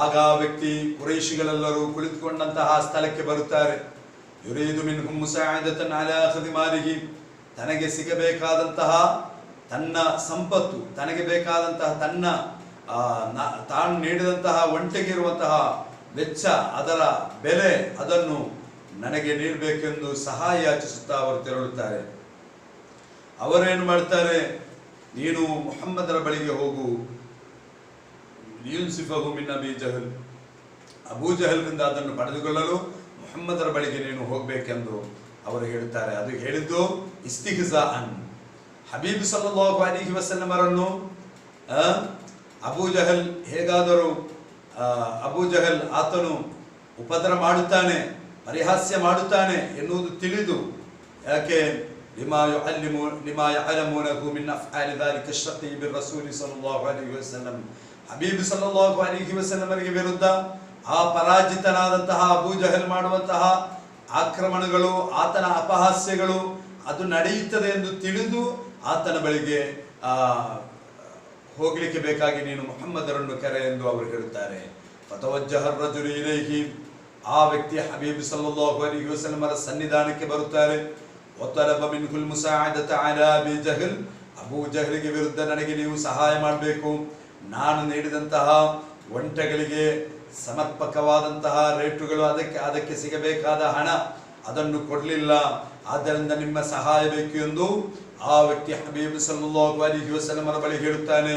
ಆಗ ಆ ವ್ಯಕ್ತಿ ಕುರೈಶಿಗಳೆಲ್ಲರೂ ಕುಳಿತುಕೊಂಡಂತಹ ಸ್ಥಳಕ್ಕೆ ಬರುತ್ತಾರೆ. ಯುರೀದು ಮಿನ್ಹುಂ ಮುಸಾಅದತನ್ ಅಲಾ ಅಖ್ದಿ ಮಾಲಿಹಿ, ತನಗೆ ಸಿಗಬೇಕಾದಂತಹ ತನ್ನ ಸಂಪತ್ತು, ತನಗೆ ಬೇಕಾದಂತಹ ತನ್ನ ತಾನು ನೀಡಿದಂತಹ ಒಂಟೆಗೆ ಇರುವಂತಹ ವೆಚ್ಚ, ಅದರ ಬೆಲೆ, ಅದನ್ನು ನನಗೆ ನೀಡಬೇಕೆಂದು ಸಹಾಯ ಯಾಚಿಸುತ್ತಾ ಅವರು ತೆರಳುತ್ತಾರೆ. ಅವರೇನು ಮಾಡ್ತಾರೆ, ನೀನು ಮುಹಮ್ಮದರ ಬಳಿಗೆ ಹೋಗು, ಲಿಯುನ್ಸಿಫಹು ಮಿನ್ ಅಬೀ ಜಹಲ್, ಅಬೂ ಜಹಲ್ನಿಂದ ಅದನ್ನು ಪಡೆದುಕೊಳ್ಳಲು ಮುಹಮ್ಮದರ ಬಳಿಗೆ ನೀನು ಹೋಗಬೇಕೆಂದು ಅವರು ಹೇಳುತ್ತಾರೆ. ಅದು ಹೇಳಿದ್ದು ಇಸ್ತಿಹ್ಜಾಅನ್. ಹಬೀಬ್ ಸಲ್ಲಲ್ಲಾಹು ಅಲೈಹಿ ವಸಲ್ಲಮರನ್ನು ಅಬೂ ಜಹಲ್ ಹೇಗಾದರೂ ಅಬೂ ಜಹಲ್ ಆತನು ಉಪದ್ರ ಮಾಡುತ್ತಾನೆ, ಪರಿಹಾಸ್ಯ ಮಾಡುತ್ತಾನೆ ಎನ್ನುವುದು ತಿಳಿದು, ಯಾಕೆ ಲಿಮಾ ಯಅಲಮೂನಹು ಮಿನ್ ಅಫ್ಆಲಿ ذلك الشقي بالرسول صلى الله عليه وسلم, ಹಬೀಬ್ ಸಲ್ಲಲ್ಲಾಹು ಅಲೈಹಿ ವಸಲ್ಲಮರಿಗೆ ವಿರುದ್ಧ ಆ ಪರಾಜಿತನಾದಂತಹ ಅಬೂ ಜಹಲ್ ಮಾಡುವಂತಹ ಆಕ್ರಮಣಗಳು, ಆತನ ಅಪಹಾಸ್ಯಗಳು ಅದು ನಡೆಯುತ್ತದೆ ಎಂದು ತಿಳಿದು ಆತನ ಬಳಿಗೆ ಹೋಗ್ಲಿಕ್ಕೆ ಬೇಕಾಗಿ ನೀನು ಮುಹಮ್ಮದರನ್ನು ಕರೆ ಎಂದು ಅವರು ಹೇಳುತ್ತಾರೆ. ಫತವಜ್ಜಹ ರಜುಲು ಇಲೈಹಿ, ಆ ವ್ಯಕ್ತಿ ಹಬೀಬ್ ಸಲ್ಲಲ್ಲಾಹು ಅಲೈಹಿ ವಸಲ್ಲಮರ ಸನ್ನಿಧಾನಕ್ಕೆ ಬರುತ್ತಾರೆ. ವತಲಬ ಮಿನ್ಹುಲ್ ಮುಸಾಅದತ ಅಲಾ ಅಬೀ ಜಹಲ್, ಅಬೂ ಜಹಲ್ಗೆ ವಿರುದ್ಧ ನನಗೆ ನೀವು ಸಹಾಯ ಮಾಡಬೇಕು, ನಾನು ನೀಡಿದಂತಹ ಒಂಟೆಗಳಿಗೆ ಸಮರ್ಪಕವಾದಂತಹ ರೇಟುಗಳು, ಅದಕ್ಕೆ ಸಿಗಬೇಕಾದ ಹಣ ಅದನ್ನು ಕೊಡಲಿಲ್ಲ, ಆದ್ದರಿಂದ ನಿಮ್ಮ ಸಹಾಯ ಬೇಕು ಎಂದು ಆ ವ್ಯಕ್ತಿ ಹಬೀಬ್ ಸಲ್ಲಲ್ಲಾಹು ಅಲೈಹಿ ವಸಲ್ಲಮರ ಬಳಿ ಹೇಳುತ್ತಾನೆ.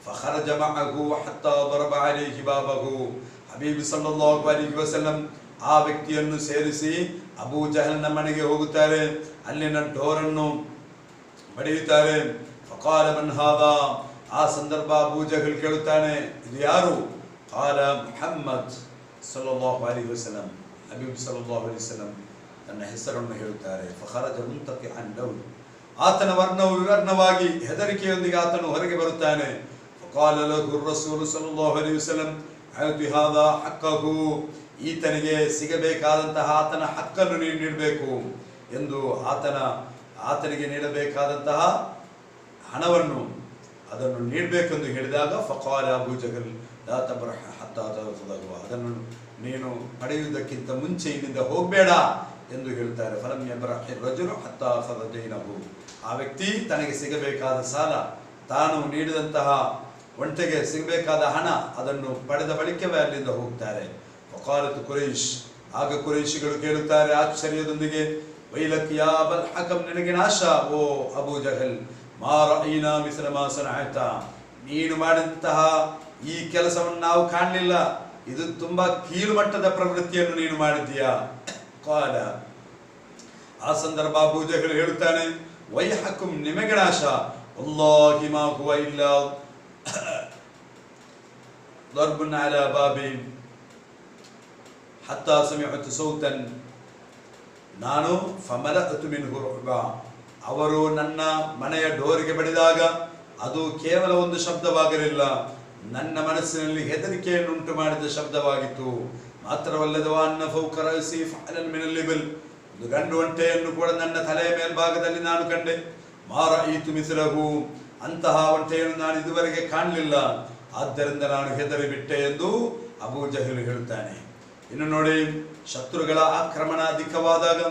ಫಖರಜ ಮಅಹು ಹತ್ತಾ ضرب عليه بابه, ಹಬೀಬ್ ಸಲ್ಲಲ್ಲಾಹು ಅಲೈಹಿ ವಸಲ್ಲಂ ಆ ವ್ಯಕ್ತಿಯನ್ನು ಸೇರಿಸಿ ಅಬೂ ಜಹಲ್ನ ಮನೆಗೆ ಹೋಗುತ್ತಾರೆ. ಅಲ್ಲಿನ ಡೋರನ್ನು ಬಡಿಯುತ್ತಾರೆ. ಫಕಾಲ ಮನ್ ಹಾದಾ, ಆ ಸಂದರ್ಭ ಅಬೂ ಜಹಲ್ ಕೇಳುತ್ತಾನೆ, ಇದು ಯಾರು? ಕಾಲ ಮುಹಮ್ಮದ್ ಸಲ್ಲಲ್ಲಾಹು ಅಲೈಹಿ ವಸಲ್ಲಂ, ಹಬೀಬ್ ಸಲ್ಲಲ್ಲಾಹು ಅಲೈಹಿ ವಸಲ್ಲಂ ತನ್ನ ಹೆಸರನ್ನು ಹೇಳುತ್ತಾರೆ. ಫಖರಜ ಮುಂತಕಿಅನ್ ಲೌ, ಆತನ ವರ್ಣವು ವಿವರ್ಣವಾಗಿ ಹೆದರಿಕೆಯೊಂದಿಗೆ ಆತನು ಹೊರಗೆ ಬರುತ್ತಾನೆ. ಫಕಾಲ ಲಹು ರಸೂಲ್ ಸಲ್ಲಲ್ಲಾಹು ಅಲೈಹಿ ವಸಲ್ಲಂ ಅತಿ ಹಾದಾ ಹಕ್ಕಹು, ಈತನಿಗೆ ಸಿಗಬೇಕಾದಂತಹ ಆತನ ಹಕ್ಕನ್ನು ನೀನು ನೀಡಬೇಕು ಎಂದು ಆತನಿಗೆ ನೀಡಬೇಕಾದಂತಹ ಹಣವನ್ನು ಅದನ್ನು ನೀಡಬೇಕೆಂದು ಹೇಳಿದಾಗ ಫಕಾಲ ಅಬೂ ಜಹಲ್ ಲಾ ತಬ್ರಹ ಹತ್ತಾ ತಅಖುದಹು, ಅದನ್ನು ನೀನು ಪಡೆಯುವುದಕ್ಕಿಂತ ಮುಂಚೆ ಇಲ್ಲಿಂದ ಹೋಗಬೇಡ ಎಂದು ಹೇಳ್ತಾರೆ. ಫಲಂ ಯಬ್ರಹಿ ರಜುಲು ಹತ್ತಾ ಅಖದ ದೈನಹು, ಆ ವ್ಯಕ್ತಿ ತನಗೆ ಸಿಗಬೇಕಾದ ಸಾಲ, ತಾನು ನೀಡಿದಂತಹ ಒಂಟೆಗೆ ಸಿಗಬೇಕಾದ ಹಣ ಅದನ್ನು ಪಡೆದ ಬಳಿಕವೇ ಅಲ್ಲಿಂದ ಹೋಗ್ತಾರೆ. ವಕಾಲತ್ ಕುರೈಶ್, ಆಗ ಕುರೈಶಿಗಳು ಕೇಳುತ್ತಾರೆ ಆಶ್ಚರ್ಯದೊಂದಿಗೆ, ವೈಲಕ್ ಯಾ ಅಬಲ್ ಹಕಮ್, ನಿನಗೆ ನಾಶ ಓ ಅಬೂ ಜಹಲ್, ಮಾ ರಅಯ್ನಾ ಮಿಸ್ಲ ಮಾ ಸನಅತ, ನೀನು ಮಾಡಿದಂತಹ ಈ ಕೆಲಸವನ್ನು ನಾವು ಕಾಣಲಿಲ್ಲ, ಇದು ತುಂಬಾ ಕೀಳು ಮಟ್ಟದ ಪ್ರವೃತ್ತಿಯನ್ನು ನೀನು ಮಾಡಿದ್ದೀಯಾ. ಕಾಲ, ಆ ಸಂದರ್ಭ ಅಬೂ ಜಹಲ್ ಹೇಳುತ್ತಾನೆ, ವೈಹಕುಂ, ನಿಮಗೆ ನಾಶ, ವಲ್ಲಾಹಿ ಮಾ ಹುವ ಇಲ್ಲಾ ضربٌ على بابي حتى سمعت صوتا ನಾನು ಫಮಲಅತು ಮಿನ್ಹು ರುಬಾ, ಅವರು ನನ್ನ ಮನೆಯ ಡೋರಿಗೆ ಬಡಿದಾಗ ಅದು ಕೇವಲ ಒಂದು ಶಬ್ದವಾಗಿರಲಿಲ್ಲ, ನನ್ನ ಮನಸ್ಸಿನಲ್ಲಿ ಹೆದರಿಕೆಯನ್ನುಂಟು ಮಾಡಿದ ಶಬ್ದವಾಗಿತ್ತು. ಮಾತ್ರವಲ್ಲದೆ ವಾನ್ನ ಫೌಕ ರಅಸಿ ಫಅಲನ್ ಮಿನಲ್ ಲಿಬಲ್, ಒಂದು ಗಂಡು ಒಂಟೆಯನ್ನು ಕೂಡ ನನ್ನ ತಲೆಯ ಮೇಲ್ಭಾಗದಲ್ಲಿ ನಾನು ಕಂಡೆ. ಮಾ ರಅಯ್ತು ಮಿಸ್ಲಹು, ಅಂತಹ ಒಂಟೆಯನ್ನು ನಾನು ಇದುವರೆಗೆ ಕಾಣಲಿಲ್ಲ, ಆದ್ದರಿಂದ ನಾನು ಹೆದರಿ ಬಿಟ್ಟೆ ಎಂದು ಅಬೂ ಜಹಲ್ ಹೇಳುತ್ತಾನೆ. ಇನ್ನು ನೋಡಿ, ಶತ್ರುಗಳ ಆಕ್ರಮಣ ಅಧಿಕವಾದಾಗ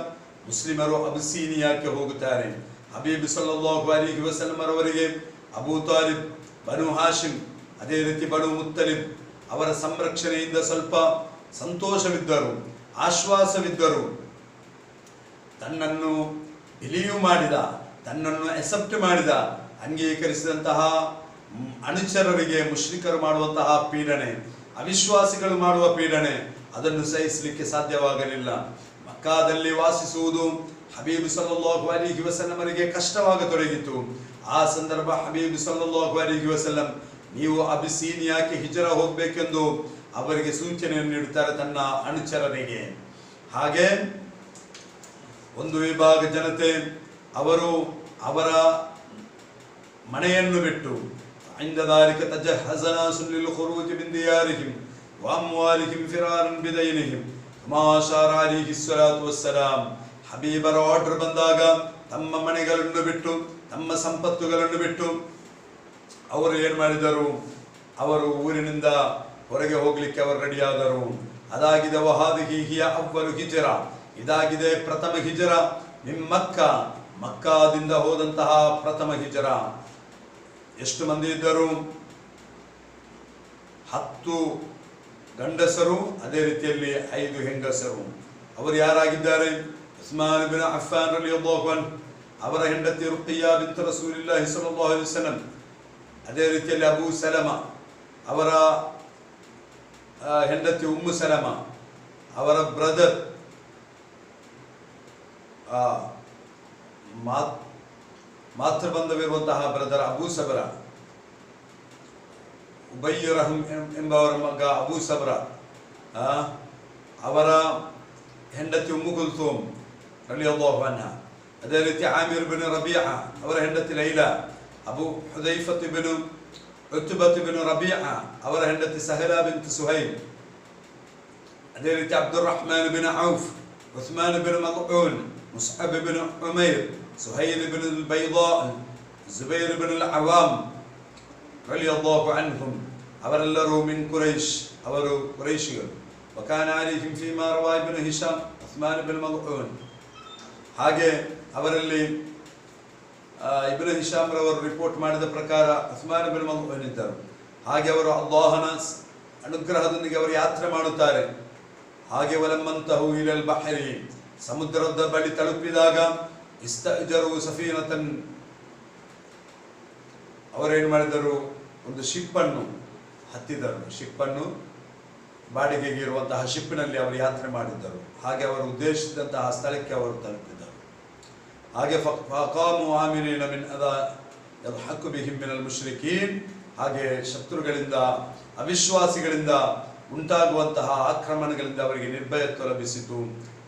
ಮುಸ್ಲಿಮರು ಅಬಿಸೀನಿಯಾಕ್ಕೆ ಹೋಗುತ್ತಾರೆ. ಹಬೀಬ್ ಸಲ್ಲಲ್ಲಾಹು ಅಲೈಹಿ ವಸಲ್ಲಂ ಅವರಿಗೆ ಅಬೂ ತಾಲಿಬ್, ಬನು ಹಾಶಿಮ್, ಅದೇ ರೀತಿ ಬನು ಮುತ್ತಲಿಬ್ ಅವರ ಸಂರಕ್ಷಣೆಯಿಂದ ಸ್ವಲ್ಪ ಸಂತೋಷವಿದ್ದರು, ಆಶ್ವಾಸವಿದ್ದರು. ತನ್ನನ್ನು ಬಿಲಿಯು ಮಾಡಿದ, ತನ್ನನ್ನು ಎಸೆಪ್ಟ್ ಮಾಡಿದ, ಅಂಗೀಕರಿಸಿದಂತಹ ಅನುಚರರಿಗೆ ಮುಶ್ರಿಕರು ಮಾಡುವಂತಹ ಪೀಡನೆ, ಅವಿಶ್ವಾಸಿಗಳು ಮಾಡುವ ಪೀಡನೆ, ಅದನ್ನು ಸಹಿಸಲಿಕ್ಕೆ ಸಾಧ್ಯವಾಗಲಿಲ್ಲ. ಮಕ್ಕಾದಲ್ಲಿ ವಾಸಿಸುವುದು ಹಬೀಬ್ ಸಲ್ಲಲ್ಲಾಹು ಅಲೈಹಿ ವಸಲ್ಲಮರಿಗೆ ಕಷ್ಟವಾಗತೊಡಗಿತು. ಆ ಸಂದರ್ಭ ಹಬೀಬ್ ಸಲ್ಲಲ್ಲಾಹು ಅಲೈಹಿ ವಸಲ್ಲಂ, ನೀವು ಅಬಿಸೀನಿಯಾಕ್ಕೆ ಹಿಜರ ಹೋಗಬೇಕೆಂದು ಅವರಿಗೆ ಸೂಚನೆಯನ್ನು ನೀಡುತ್ತಾರೆ ತನ್ನ ಅನುಚರರಿಗೆ. ಹಾಗೆ ಒಂದು ವಿಭಾಗ ಜನತೆ ಅವರು ಅವರ ಮನೆಯನ್ನು ಬಿಟ್ಟು عند ذلك تجهز ناس للخروج من ديارهم وأموالهم فرارا بدينهم ما أشار عليه الصلاة والسلام. ಹಬೀಬರ ಆರ್ಡರ್ ಬಂದಾಗ ತಮ್ಮ ಮನೆಗಳನ್ನು ಬಿಟ್ಟು, ತಮ್ಮ ಸಂಪತ್ತುಗಳನ್ನು ಬಿಟ್ಟು ಅವರು ಏನು ಮಾಡಿದರು, ಅವರು ಊರಿನಿಂದ ಹೊರಗೆ ಹೋಗಲಿಕ್ಕೆ ಅವರು ರೆಡಿಯಾದರು. ಅದಾಗಿದೆ ವಹಾದಿಹಿ ಹಿಯ ಅವ್ವಲು ಹಿಜರ, ಇದಾಗಿದೆ ಪ್ರಥಮ ಹಿಜರ. ಮಕ್ಕಾದಿಂದ ಹೋದಂತಹ ಪ್ರಥಮ ಹಿಜರ. ಎಷ್ಟು ಮಂದಿ ಇದ್ದರು? 10 ಗಂಡಸರು, ಅದೇ ರೀತಿಯಲ್ಲಿ 5 ಹೆಂಗಸರು. ಅವರು ಯಾರಾಗಿದ್ದಾರೆ? ಉಸ್ಮಾನ್ ಇಬ್ನ್ ಅಫ್ಫಾನ್ ರಲಿಯಲ್ಲಾಹು ಅನ್ಹು, ಅವರ ಹೆಂಡತಿ ರುಖಿಯಾ ಬಿಂತ್ ರಸೂಲಿಲ್ಲಾಹಿ ಸಲ್ಲಲ್ಲಾಹು ಅಲೈಹಿ ವಸಲ್ಲಂ, ಅದೇ ರೀತಿಯಲ್ಲಿ ಅಬೂ ಸಲಮ ಅವರ ಹೆಂಡತಿ ಉಮ್ಮು ಸಲಮ, ಅವರ ಬ್ರದರ್ ಮಾತೃಬಂಧವಿರುವಂತಹ ಬ್ರದರ್ ಅಬೂ ಸಬ್ರ, ಉಬಯ್ಯ ರಹಮ್ ಎಂಬವರ ಮಗ ಅಬೂ ಸಬ್ರ, ಅವರ ಹೆಂಡತಿ ಉಮ್ಮು ಕುಲ್ಥೂಮ್ ರಲಿಯಲ್ಲಾಹು ಅನ್ಹಾ, ಅದೇ ರೀತಿ ಆಮಿರ್ ಬಿನ್ ರಬಿಯಾ ಅವರ ಹೆಂಡತಿ Laila, Abu Hudhaifa bin Utba bin Rabia ಅವರ ಹೆಂಡತಿ ಸಹಲಾ ಬಿಂತ್ ಸುಹೈಲ್, ಅದೇ ರೀತಿ Abdur Rahman bin Auf, Usman bin ಮಲ್ಊನ್, Musab bin Umair, Suhail bin Baida, Zubair bin Awam ರಲಿಯಲ್ಲಾಹು ಅನ್ಹುಂ, ಅವರೆಲ್ಲರೂ ಮಿನ್ ಕುರೈಶ್, ಅವರು ಕುರೈಶಿಗಳು. ವಕಾನ ಅಲೈಹಿಂ ಫೀಮಾ ರವಾ ಇಬ್ನ್ ಹಿಶಾಮ್ ಉಸ್ಮಾನ್ ಬಿನ್ ಮಲ್ಊನ್, ಹಾಗೆ ಅವರಲ್ಲಿ ಇಬ್ನ್ ಹಿಶಾಮ್ ರವರು ರಿಪೋರ್ಟ್ ಮಾಡಿದ ಪ್ರಕಾರ ಉಸ್ಮಾನ್ ಬಿನ್ ಮಲ್ಊನ್ ಇದ್ದರು. ಹಾಗೆ ಅವರು ಅಲ್ಲಾಹನ ಅನುಗ್ರಹದೊಂದಿಗೆ ಅವರು ಯಾತ್ರೆ ಮಾಡುತ್ತಾರೆ. ಹಾಗೆ ವಲಮ್ಮಂತಹು ಇಲಲ್ ಬಹರಿ, ಸಮುದ್ರದ ಬಳಿ ತಲುಪಿದಾಗ ಇಸ್ತಅಜರು ಸಫೀನತನ್, ಅವರೇನು ಮಾಡಿದರು, ಒಂದು ಶಿಪ್ಪನ್ನು ಹತ್ತಿದರು, ಶಿಪ್ಪನ್ನು ಬಾಡಿಗೆಗೆ ಇರುವಂತಹ ಶಿಪ್ಪಿನಲ್ಲಿ ಅವರು ಯಾತ್ರೆ ಮಾಡಿದ್ದರು. ಹಾಗೆ ಅವರು ಉದ್ದೇಶಿಸಿದಂತಹ ಸ್ಥಳಕ್ಕೆ ಅವರು ತಲುಪಿದರು. ಹಾಗೆ ಫಕಾಮು ಆಮಿನೀನ ಮಿನ್ ಅದಾ ಯದ್ಹಕು ಬಿಹಿಂ ಮಿನಲ್ ಮುಶ್ರಿಕೀನ್, ಹಾಗೆ ಶತ್ರುಗಳಿಂದ, ಅವಿಶ್ವಾಸಿಗಳಿಂದ ಉಂಟಾಗುವಂತಹ ಆಕ್ರಮಣಗಳಿಂದ ಅವರಿಗೆ ನಿರ್ಭಯತ್ವ ಲಭಿಸಿತು.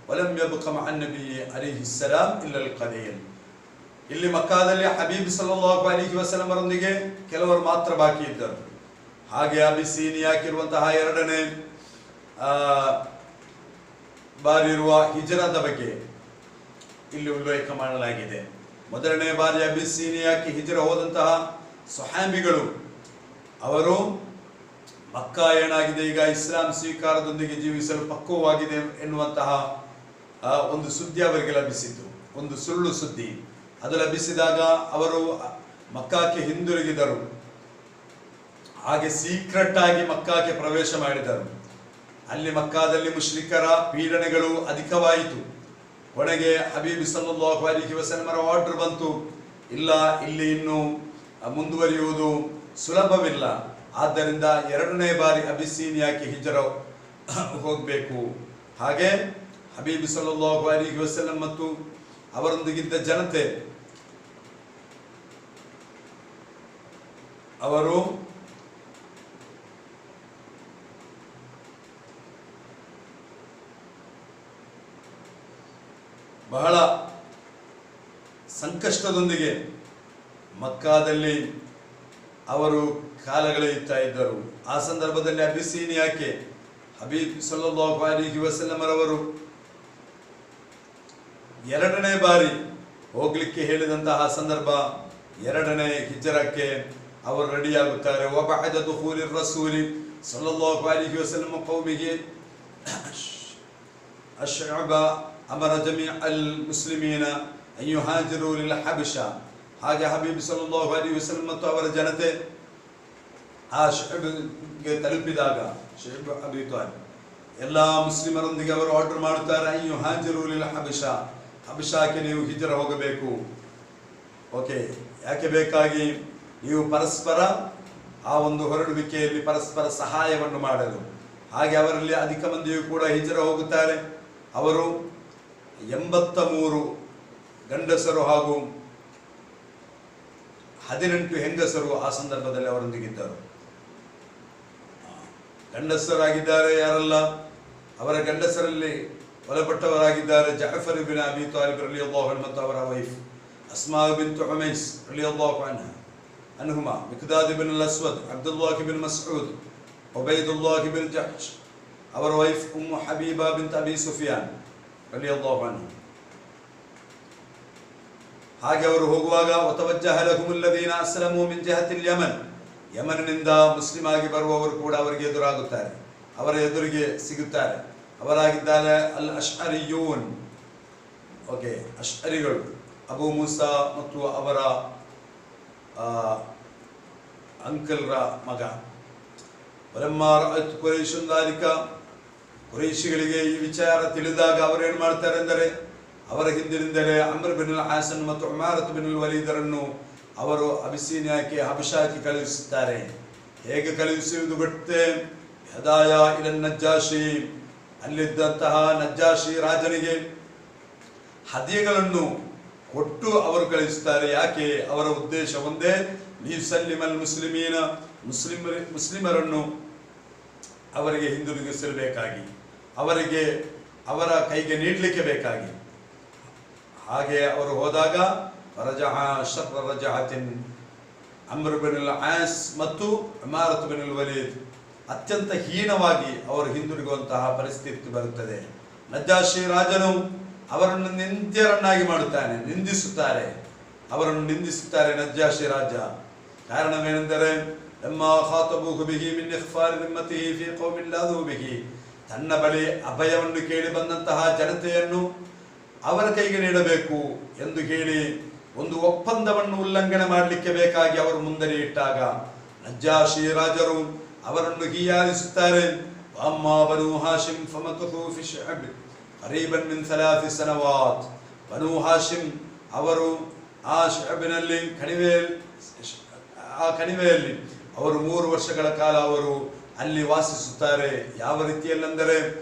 ವಲಂ ಯಬ್ಕ ಮಅ ನಬಿ ಅಲೈಹಿ ಸಲಾಂ ಇಲ್ಲಲ್ ಕಲೀಲ್, ಇಲ್ಲಿ ಮಕ್ಕಾದಲ್ಲಿ ಹಬೀಬ್ ಸಲ್ಲಲ್ಲಾಹು ಅಲೈಹಿ ವಸಲ್ಲಂ ಅವರೊಂದಿಗೆ ಕೆಲವರು ಮಾತ್ರ ಬಾಕಿ ಇದ್ದರು. ಹಾಗೆ ಅಬಿಸೀನಿಯಾಕಿರುವಂತಹ 2ನೇ ಬಾರಿ ಇರುವ ಹಿಜರದ ಬಗ್ಗೆ ಇಲ್ಲಿ ಉಲ್ಲೇಖ ಮಾಡಲಾಗಿದೆ. ಮೊದಲನೇ ಬಾರಿ ಅಬಿಸೀನಿಯಾಕ್ಕೆ ಹಿಜರ ಹೋದಂತಹ ಸ್ವಹಾಬಿಗಳು, ಅವರು ಮಕ್ಕಾ ಏನಾಗಿದೆ ಈಗ ಇಸ್ಲಾಂ ಸ್ವೀಕಾರದೊಂದಿಗೆ ಜೀವಿಸಲು ಪಕ್ವವಾಗಿದೆ ಎನ್ನುವಂತಹ ಒಂದು ಸುದ್ದಿ ಅವರಿಗೆ ಲಭಿಸಿತು, ಒಂದು ಸುಳ್ಳು ಸುದ್ದಿ. ಅದು ಲಭಿಸಿದಾಗ ಅವರು ಮಕ್ಕಾಕ್ಕೆ ಹಿಂದಿರುಗಿದರು. ಹಾಗೆ ಸೀಕ್ರೆಟ್ ಆಗಿ ಮಕ್ಕಾಕ್ಕೆ ಪ್ರವೇಶ ಮಾಡಿದರು. ಅಲ್ಲಿ ಮಕ್ಕಾದಲ್ಲಿ ಮುಶ್ರಿಕರ ಪೀಡನೆಗಳು ಅಧಿಕವಾಯಿತು. ಕೊನೆಗೆ ಹಬೀಬ್ ಸಲ್ಲಲ್ಲಾಹು ಅಲೈಹಿ ವಸಲ್ಲಮರ ಆರ್ಡರ್ ಬಂತು, ಇಲ್ಲ ಇಲ್ಲಿ ಇನ್ನು ಮುಂದುವರಿಯುವುದು ಸುಲಭವಿಲ್ಲ, ಆದ್ದರಿಂದ 2ನೇ ಬಾರಿ ಅಬಿಸೀನಿಯಾಕ್ಕೆ ಹಿಜರ ಹೋಗಬೇಕು. ಹಾಗೆ ಹಬೀಬ್ ಸಲ್ಲಲ್ಲಾಹು ಅಲೈಹಿ ವಸಲ್ಲಂ ಮತ್ತು ಅವರೊಂದಿಗಿದ್ದ ಜನತೆ ಅವರು ಬಹಳ ಸಂಕಷ್ಟದೊಂದಿಗೆ ಮಕ್ಕಾದಲ್ಲಿ ಅವರು ಕಾಲಗಳೆಯುತ್ತಾ ಇದ್ದರು. ಆ ಸಂದರ್ಭದಲ್ಲಿ ಅಬಿಸೀನಿಯಾಕ್ಕೆ ಹಬೀಬ್ ಸಲ್ಲಲ್ಲಾಹು ಅಲೈಹಿ ವಸಲ್ಲಮರವರು 2ನೇ ಬಾರಿ ಹೋಗ್ಲಿಕ್ಕೆ ಹೇಳಿದಂತಹ ಸಂದರ್ಭ, 2ನೇ ಹಿಜರಕ್ಕೆ ಅವರು ರೆಡಿಯಾಗುತ್ತಾರೆ. ವಬಅದ ದುಖೂಲಿ ರಸೂಲಿ ಸಲ್ಲಲ್ಲಾಹು ಅಲೈಹಿ ವಸಲ್ಲಂ ಕೌಮಿಗೆ ಅಶ್ಅಬ ಅಮರ ಜಮೀಅ ಅಲ್ ಮುಸ್ಲಿಮೀನ ಅನ್ ಯುಹಾಜಿರು ಲಿಲ್ ಹಬಶ. ಹಾಗೆ ಹಬೀಬ್ ಸಲ್ಲಲ್ಲಾಹು ಅಲೈಹಿ ವಸಲ್ಲಂ ಮತ್ತು ಅವರ ಜನತೆ ಆ ಶುಐಬ್ಗೆ ತಲುಪಿದಾಗ, ಶುಐಬ್ ಅಬೀ ತಾಲಿಬ್ ಎಲ್ಲ ಮುಸ್ಲಿಮರೊಂದಿಗೆ ಅವರು ಆರ್ಡರ್ ಮಾಡುತ್ತಾರೆ, ಅನ್ ಯುಹಾಜಿರು ಲಿಲ್ ಹಬಶ, ಹಬಶಾಕ್ಕೆ ನೀವು ಹಿಜರ ಹೋಗಬೇಕು. ಓಕೆ, ಯಾಕೆ ಬೇಕಾಗಿ? ನೀವು ಪರಸ್ಪರ ಆ ಒಂದು ಹೊರಡುವಿಕೆಯಲ್ಲಿ ಪರಸ್ಪರ ಸಹಾಯವನ್ನು ಮಾಡಲು. ಹಾಗೆ ಅವರಲ್ಲಿ ಅಧಿಕ ಮಂದಿಯೂ ಕೂಡ ಹಿಜರ ಹೋಗುತ್ತಾರೆ. ಅವರು 83 ಗಂಡಸರು ಹಾಗೂ 18 ಹೆಂಗಸರು ಆ ಸಂದರ್ಭದಲ್ಲಿ ಅವರೊಂದಿಗಿದ್ದರು. ಗಂಡಸರಾಗಿದ್ದಾರೆ ಯಾರಲ್ಲ? ಅವರ ಗಂಡಸರಲ್ಲಿ ಒಳಪಟ್ಟವರಾಗಿದ್ದಾರೆ ಜಾಫರ್ ಇಬ್ನ್ ಅಬಿ ತಾಲಿಬ್ ರಲಿಯಲ್ಲಾಹು ಅನ್ಹು ಮತ್ತು ಅವರ ವೈಫ್ ಅಸ್ಮಾ ಬಿಂತ್ ಉಮೈಸ್ ರಲಿಯಲ್ಲಾಹು ಅನ್ಹುಮಾ, ಮಿಕ್ದಾದ್ ಇಬ್ನ್ ಅಲ್ ಅಸ್ವದ್, ಅಬ್ದುಲ್ಲಾಹ್ ಇಬ್ನ್ ಮಸ್ಊದ್, ಉಬೈದುಲ್ಲಾಹ್ ಇಬ್ನ್ ಜಹ್ಶ್, ಅವರ ವೈಫ್ ಉಮ್ಮು ಹಬೀಬಾ ಬಿಂತ್ ಅಬಿ ಸುಫಿಯಾನ್ ರಲಿಯಲ್ಲಾಹು ಅನ್ಹು. ಹಾಗೆ ಅವರು ಹೋಗುವಾಗ ವತವಜ್ಜಹ ಲಹುಮುಲ್ ಲದೀನ ಅಸ್ಲಮು ಮಿನ್ ಜಿಹತಿಲ್ ಯಮನ್, ಯಮನ್ನಿಂದ ಮುಸ್ಲಿಂ ಆಗಿ ಬರುವವರು ಕೂಡ ಅವರಿಗೆ ಎದುರಾಗುತ್ತಾರೆ, ಅವರ ಎದುರಿಗೆ ಸಿಗುತ್ತಾರೆ. ಅವರಾಗಿದ್ದಾರೆ ಅಲ್ ಅಶ್ಅರಿಯೂನ್. ಓಕೆ, ಅಶ್ಅರಿಗಳು ಅಬೂ ಮೂಸಾ ಮತ್ತು ಅವರ ಅಂಕಲ್ರ ಮಗ. ವಲಮ್ಮಾ ರಅತ್ ಕುರೈಶುನ್ ದಾಲಿಕ, ಕುರೈಶಿಗಳಿಗೆ ಈ ವಿಚಾರ ತಿಳಿದಾಗ ಅವರೇನು ಮಾಡ್ತಾರೆ ಎಂದರೆ, ಅವರ ಹಿಂದಿನಿಂದಲೇ ಅಮ್ರ್ ಬಿನ್ ಅಲ್ ಆಸನ್ ಮತ್ತು ಉಮಾರತ್ ಬಿನ್ ಅಲ್ ವಲೀದರನ್ನು ಅವರು ಅಬಿಸೀನಿಯಾಕ್ಕೆ ಹಬಶಾಕ್ಕೆ ಕಳುಹಿಸುತ್ತಾರೆ. ಹೇಗೆ ಕಳುಹಿಸುವುದು ಗೊತ್ತೇ? ಹದಾಯ ಇಲನ್ ನಜ್ಜಾಶಿ, ಅಲ್ಲಿದ್ದಂತಹ ನಜ್ಜಾಶಿ ರಾಜನಿಗೆ ಹದಿಯಗಳನ್ನು ಕೊಟ್ಟು ಅವರು ಕಳುಹಿಸುತ್ತಾರೆ. ಯಾಕೆ? ಅವರ ಉದ್ದೇಶ ಒಂದೇ, ಲಿಯುಸಲ್ಲಿಮಲ್ ಮುಸ್ಲಿಮೀನ, ಮುಸ್ಲಿಮರನ್ನು ಅವರಿಗೆ ಹಿಂದಿರುಗಿಸಬೇಕಾಗಿ, ಅವರಿಗೆ ಅವರ ಕೈಗೆ ನೀಡಲಿಕ್ಕೆ ಬೇಕಾಗಿ. ಹಾಗೆ ಅವರು ಹೋದಾಗ ರಜಹ ಶರ್ರ ರಜಹತಿನ್, ಅಮ್ರ್ ಬಿನ್ ಅಲ್ ಆಸ್ ಮತ್ತು ಉಮಾರತ್ ಬಿನ್ ಅಲ್ ವಲೀದ್ ಅತ್ಯಂತ ಹೀನವಾಗಿ ಅವರು ಹಿಂದಿರುಗುವಂತಹ ಪರಿಸ್ಥಿತಿ ಬರುತ್ತದೆ. ನಜ್ಜಾಶಿ ರಾಜನು ಅವರನ್ನು ನಿಂದ್ಯರನ್ನಾಗಿ ಮಾಡುತ್ತಾನೆ, ನಿಂದಿಸುತ್ತಾರೆ, ಅವರನ್ನು ನಿಂದಿಸುತ್ತಾರೆ ನಜ್ಜಾಶಿ ರಾಜ. ಕಾರಣವೇನೆಂದರೆ, ಲಮ್ಮಾ ಖಾತಬೂಹು ಬಿಹಿ ಮಿನ್ ಇಖ್ಫಾರ್ ದಿಮ್ಮತಿಹಿ ಫೀ ಕೌಮಿನ್ ಲಾದೂ ಬಿಹಿ, ತನ್ನ ಬಳಿ ಅಭಯವನ್ನು ಕೇಳಿ ಬಂದಂತಹ ಜನತೆಯನ್ನು ಅವರ ಕೈಗೆ ನೀಡಬೇಕು ಎಂದು ಹೇಳಿ ಒಂದು ಒಪ್ಪಂದವನ್ನು ಉಲ್ಲಂಘನೆ ಮಾಡಲಿಕ್ಕೆ ಬೇಕಾಗಿ ಅವರು ಮುಂದೆ ಇಟ್ಟಾಗ ನಜ್ಜಾಶಿ ರಾಜರು ಅವರನ್ನು ಹೀಯಾಳಿಸುತ್ತಾರೆ. ಅಮ್ಮಾ ಬನೂ ಹಾಶಿಂ ಫಮಕಥೂ ಫಿ ಶಅಬ್ ಕರೀಬನ್ ಮಿನ್ 3 ಸನವಾತ್. ಬನೂ ಹಾಶಿಂ ಅವರು ಆ ಶಅಬ್ನಲ್ಲಿ ಕಣಿವೆಯಲ್ಲಿ ಅವರು 3 ವರ್ಷಗಳ ಕಾಲ ಅವರು ಅಲ್ಲಿ ವಾಸಿಸುತ್ತಾರೆ. ಯಾವ ರೀತಿಯಲ್ಲೆಂದರೆ,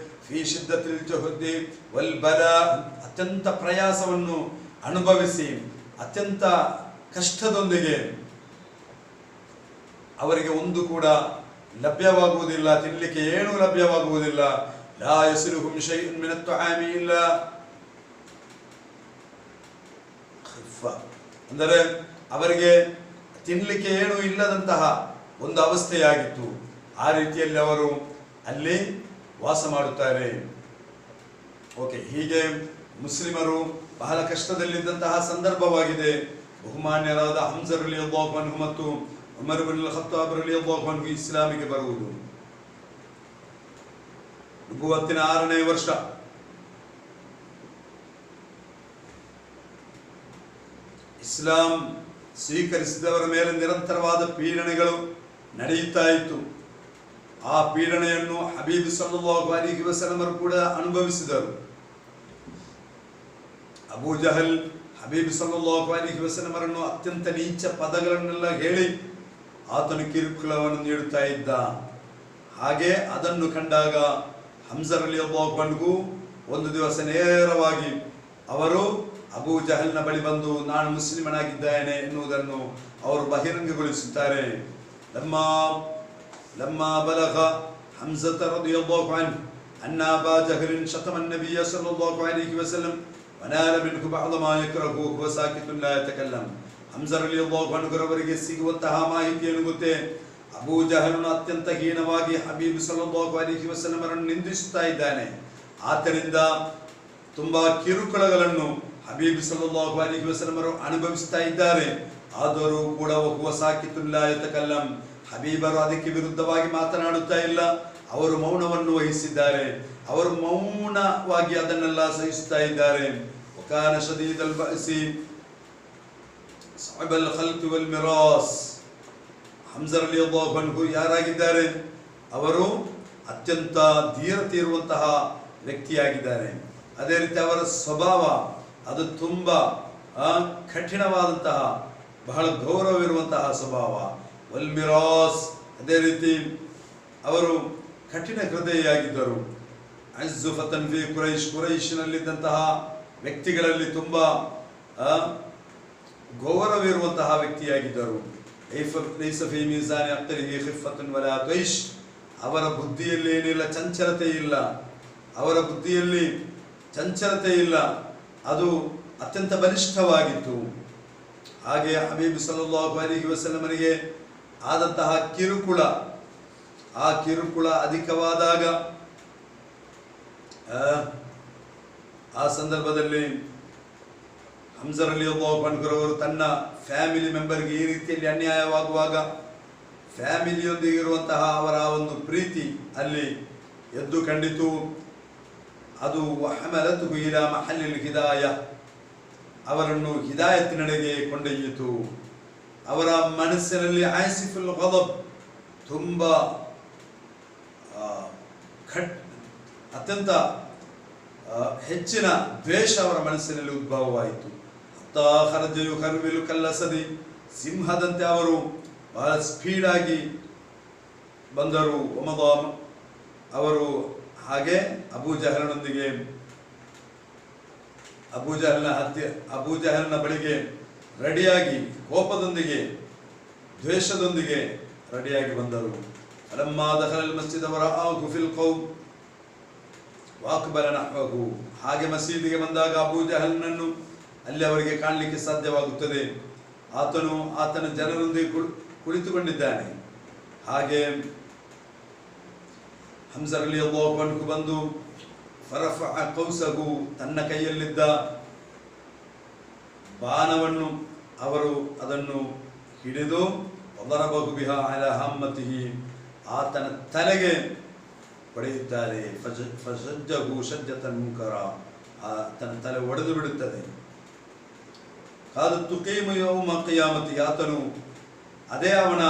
ಫೀ ಶಿದ್ದತಿಲ್ ಜುಹ್ದಿ ವಲ್ ಬಲಾ, ಅತ್ಯಂತ ಪ್ರಯಾಸವನ್ನು ಅನುಭವಿಸಿ ಅತ್ಯಂತ ಕಷ್ಟದೊಂದಿಗೆ ಅವರಿಗೆ ಒಂದು ಕೂಡ ಲಭ್ಯವಾಗುವುದಿಲ್ಲ, ತಿನ್ನಲಿಕ್ಕೆ ಏನೂ ಲಭ್ಯವಾಗುವುದಿಲ್ಲ. ಲಾ ಯಸಿಲುಹುಂ ಶೈഉನ್ ಮಿನ್ ಅತ್-ತುಆಮಿ ಇಲ್ಲಾ ಖಿಫ, ಅಂದರೆ ಅವರಿಗೆ ತಿನ್ನಲಿಕ್ಕೆ ಏನೂ ಇಲ್ಲದಂತಹ ಒಂದು ಅವಸ್ಥೆಯಾಗಿತ್ತು. ಆ ರೀತಿಯಲ್ಲಿ ಅವರು ಅಲ್ಲಿ ವಾಸ ಮಾಡುತ್ತಾರೆ. ಓಕೆ, ಹೀಗೆ ಮುಸ್ಲಿಮರು ಬಹಳ ಕಷ್ಟದಲ್ಲಿದ್ದಂತಹ ಸಂದರ್ಭವಾಗಿದೆ. ಬಹುಮಾನ್ಯರಾದ ಹಮ್ಜ ರಲಿಯಲ್ಲಾಹು ಅನ್ಹು ಮತ್ತು ಉಮರ್ ಇಬ್ನ್ ಅಲ್ ಖತ್ತಾಬ್ ರಲಿಯಲ್ಲಾಹು ಅನ್ಹು ಇಸ್ಲಾಮಿಗೆ ಬರುವುದು ನಬುವತ್ತಿನ 6ನೇ ವರ್ಷ. ಇಸ್ಲಾಂ ಸ್ವೀಕರಿಸಿದವರ ಮೇಲೆ ನಿರಂತರವಾದ ಪೀಡನೆಗಳು ನಡೆಯುತ್ತಾ ಇತ್ತು. ಆ ಪೀಡನೆಯನ್ನು ಹಬೀಬ್ ಸಲ್ಲಲ್ಲಾಹು ಅಲೈಹಿ ವಸಲ್ಲಮರು ಕೂಡ ಅನುಭವಿಸಿದರು. ಅಬೂ ಜಹಲ್ ಹಬೀಬ್ ಸಲ್ಲಲ್ಲಾಹು ಅಲೈಹಿ ವಸಲ್ಲಮರನ್ನು ಅತ್ಯಂತ ನೀಚ ಪದಗಳನ್ನೆಲ್ಲ ಹೇಳಿ ಆತನು ಕಿರುಕುಳವನ್ನು ನೀಡುತ್ತಾ ಇದ್ದ. ಹಾಗೆ ಅದನ್ನು ಕಂಡಾಗ ಹಮ್ಜಾ ರಲಿಯಲ್ಲಾಹು ಅನ್ಹು ಒಂದು ದಿವಸ ನೇರವಾಗಿ ಅವರು ಅಬೂ ಜಹಲ್ನ ಬಳಿ ಬಂದು ನಾನು ಮುಸ್ಲಿಮನಾಗಿದ್ದೇನೆ ಎನ್ನುವುದನ್ನು ಅವರು ಬಹಿರಂಗಗೊಳಿಸುತ್ತಾರೆ. ಲಮ್ಮಾ ಬಲಗ ಹಮ್ಜಾ ರಲಿಯಲ್ಲಾಹು ಅನ್ಹು ಅನ್ನ ಅಬಾ ಜಹಲ್ ಶತಮ ನಬಿಯ ಸಲ್ಲಲ್ಲಾಹು ಅಲೈಹಿ ವಸಲ್ಲಂ ವನಾಲ ಮಿನ್ಹು ಬಅದ ಮಾ ಯಕ್ರಹು ಹುವ ಸಾಕಿತುನ್ ಲಾ ಯತಕಲ್ಲಂ. ಹಮ್ಜಾ ರಲಿಯಲ್ಲಾಹು ಅನ್ಹುರವರಿಗೆ ಸಿಗುವಂತಹ ಮಾಹಿತಿಯನ್ನು ಗೊತ್ತೇ, ಅಬೂ ಜಹಲ್ನು ಅತ್ಯಂತ ಹೀನವಾಗಿ ಹಬೀಬ್ ಸಲ್ಲಲ್ಲಾಹು ಅಲೈಹಿ ವಸಲ್ಲಮರನ್ನು ನಿಂದಿಸುತ್ತಾ ಇದ್ದಾನೆ. ಆತನಿಂದ ತುಂಬಾ ಕಿರುಕುಳಗಳನ್ನು ಹಬೀಬ್ ಸಲ್ಲಲ್ಲಾಹು ಅಲೈಹಿ ವಸಲ್ಲಮರು ಅನುಭವಿಸ್ತಾ ಇದ್ದಾರೆ. ಆದರೂ ಕೂಡ ಹುವ ಸಾಕಿತುನ್ ಲಾ ಯತಕಲ್ಲಂ, ಹಬೀಬರು ಅದಕ್ಕೆ ವಿರುದ್ಧವಾಗಿ ಮಾತನಾಡುತ್ತಾ ಇಲ್ಲ. ಅವರು ಮೌನವನ್ನು ವಹಿಸಿದ್ದಾರೆ. ಅವರು ಮೌನವಾಗಿ ಅದನ್ನೆಲ್ಲ ಸಹಿಸುತ್ತಾ ಇದ್ದಾರೆ. ವಕಾನ ಶದೀದಲ್ ಬಅಸಿ ಸಅಬಲ್ ಖಲ್ಕ್ ವಲ್ ಮಿರಾಸ್. ಹಮ್ಜಾ ರಲಿಯಲ್ಲಾಹು ಅನ್ಹು ಯಾರಾಗಿದ್ದಾರೆ? ಅವರು ಅತ್ಯಂತ ಧೀರತೆ ಇರುವಂತಹ ವ್ಯಕ್ತಿಯಾಗಿದ್ದಾರೆ. ಅದೇ ರೀತಿ ಅವರ ಸ್ವಭಾವ ಅದು ತುಂಬಾ ಕಠಿಣವಾದಂತಹ ಬಹಳ ಗೌರವವಿರುವಂತಹ ಸ್ವಭಾವ. ವಲ್ ಮಿರಾಸ್, ಅದೇ ರೀತಿ ಅವರು ಕಠಿಣ ಹೃದಯಿಯಾಗಿದ್ದರು. ಅಜ್ಜು ಫತನ್ ಫಿ ಕುರೈಶ್, ಕುರೈಶಿನಲ್ಲಿದ್ದಂತಹ ವ್ಯಕ್ತಿಗಳಲ್ಲಿ ತುಂಬಾ ಗೌರವವಿರುವಂತಹ ವ್ಯಕ್ತಿಯಾಗಿದ್ದರು. ಲೈಸ ಫೀ ಮೀಜಾನಿ ಅಕ್ಲಿಹಿ ಖಿಫ್ಫತುನ್ ವಲಾ ತ್ವೈಶ್, ಅವರ ಬುದ್ಧಿಯಲ್ಲಿ ಏನಿಲ್ಲ, ಚಂಚಲತೆ ಇಲ್ಲ. ಅವರ ಬುದ್ಧಿಯಲ್ಲಿ ಚಂಚಲತೆ ಇಲ್ಲ, ಅದು ಅತ್ಯಂತ ಬಲಿಷ್ಠವಾಗಿತ್ತು. ಹಾಗೆ ಹಬೀಬ್ ಸಲ್ಲಲ್ಲಾಹು ಅಲೈಹಿ ವಸಲ್ಲಮರಿಗೆ ಆದಂತಹ ಕಿರುಕುಳ, ಆ ಕಿರುಕುಳ ಅಧಿಕವಾದಾಗ ಆ ಸಂದರ್ಭದಲ್ಲಿ ಹಮ್ಜಾ ರಲಿಯಲ್ಲಾಹು ಅನ್ಹುರವರು ತನ್ನ ಫ್ಯಾಮಿಲಿ ಮೆಂಬರ್ಗೆ ಈ ರೀತಿಯಲ್ಲಿ ಅನ್ಯಾಯವಾಗುವಾಗ ಫ್ಯಾಮಿಲಿಯೊಂದಿಗೆ ಇರುವಂತಹ ಅವರ ಒಂದು ಪ್ರೀತಿ ಅಲ್ಲಿ ಎದ್ದು ಕಂಡಿತು. ಅದು ಹಮಲತುಹು ಇಲಾ ಮಹಲ್ಲಿಲ್ ಹಿದಾಯ, ಅವರನ್ನು ಹಿದಾಯತ್ತಿನೆಡೆಗೆ ಕೊಂಡೊಯ್ಯಿತು. ಅವರ ಮನಸ್ಸಿನಲ್ಲಿ ಆಸಿಫುಲ್ ಗದಬ್, ತುಂಬ ಅತ್ಯಂತ ಹೆಚ್ಚಿನ ದ್ವೇಷ ಅವರ ಮನಸ್ಸಿನಲ್ಲಿ ಉದ್ಭವವಾಯಿತು. ಖರಜಯು ಕರ್ವಿಲು ಕಲ್ಲಸದಿ, ಸಿಂಹದಂತೆ ಅವರು ಬಹಳ ಸ್ಪೀಡಾಗಿ ಬಂದರು. ಅವರು ಹಾಗೆ ಅಬೂ ಜಹಲ್ನ ಬಳಿಗೆ ರೆಡಿಯಾಗಿ, ಕೋಪದೊಂದಿಗೆ ದ್ವೇಷದೊಂದಿಗೆ ರೆಡಿಯಾಗಿ ಬಂದರು. ಅಲಮ್ಮಾ ದಖಲಲ್ ಮಸ್ಜಿದ್ ವರಆಹು ಫಿಲ್ ಕೌಮ್ ವಾಕ್ಬಲ ನಹ್ವಹು, ಹಾಗೆ ಮಸೀದಿಗೆ ಬಂದಾಗ ಅಬೂ ಜಹಲ್ನನ್ನು ಅಲ್ಲಿ ಅವರಿಗೆ ಕಾಣಲಿಕ್ಕೆ ಸಾಧ್ಯವಾಗುತ್ತದೆ. ಆತನ ಜನರೊಂದಿಗೆ ಕುಳಿತುಕೊಂಡಿದ್ದಾನೆ. ಹಾಗೆ ಹಮ್ಜಾ ರಲಿಯಲ್ಲಾಹು ಅನ್ಹು ಬಂದು ಫರಫಅ ಕೌಸಹು, ತನ್ನ ಕೈಯಲ್ಲಿದ್ದ ಬಾಣವನ್ನು ಅವರು ಅದನ್ನು ಹಿಡಿದು ವದರಬಹು ಬಿಹಾ ಅಲಾ ಹಮ್ಮತಿಹಿ, ಆತನ ತಲೆಗೆ ಹೊಡೆಯುತ್ತಾರೆ. ಫಶಜ್ಜಹು ಶಜ್ಜತನ್ ಮುಂಕರ, ಆತನ ತಲೆ ಒಡೆದು ಬಿಡುತ್ತದೆ. ಕಾದು ತುಕೀಮು ಯೌಮ ಕಿಯಾಮತಿ, ಆತನು ಅದೇ ಅವನ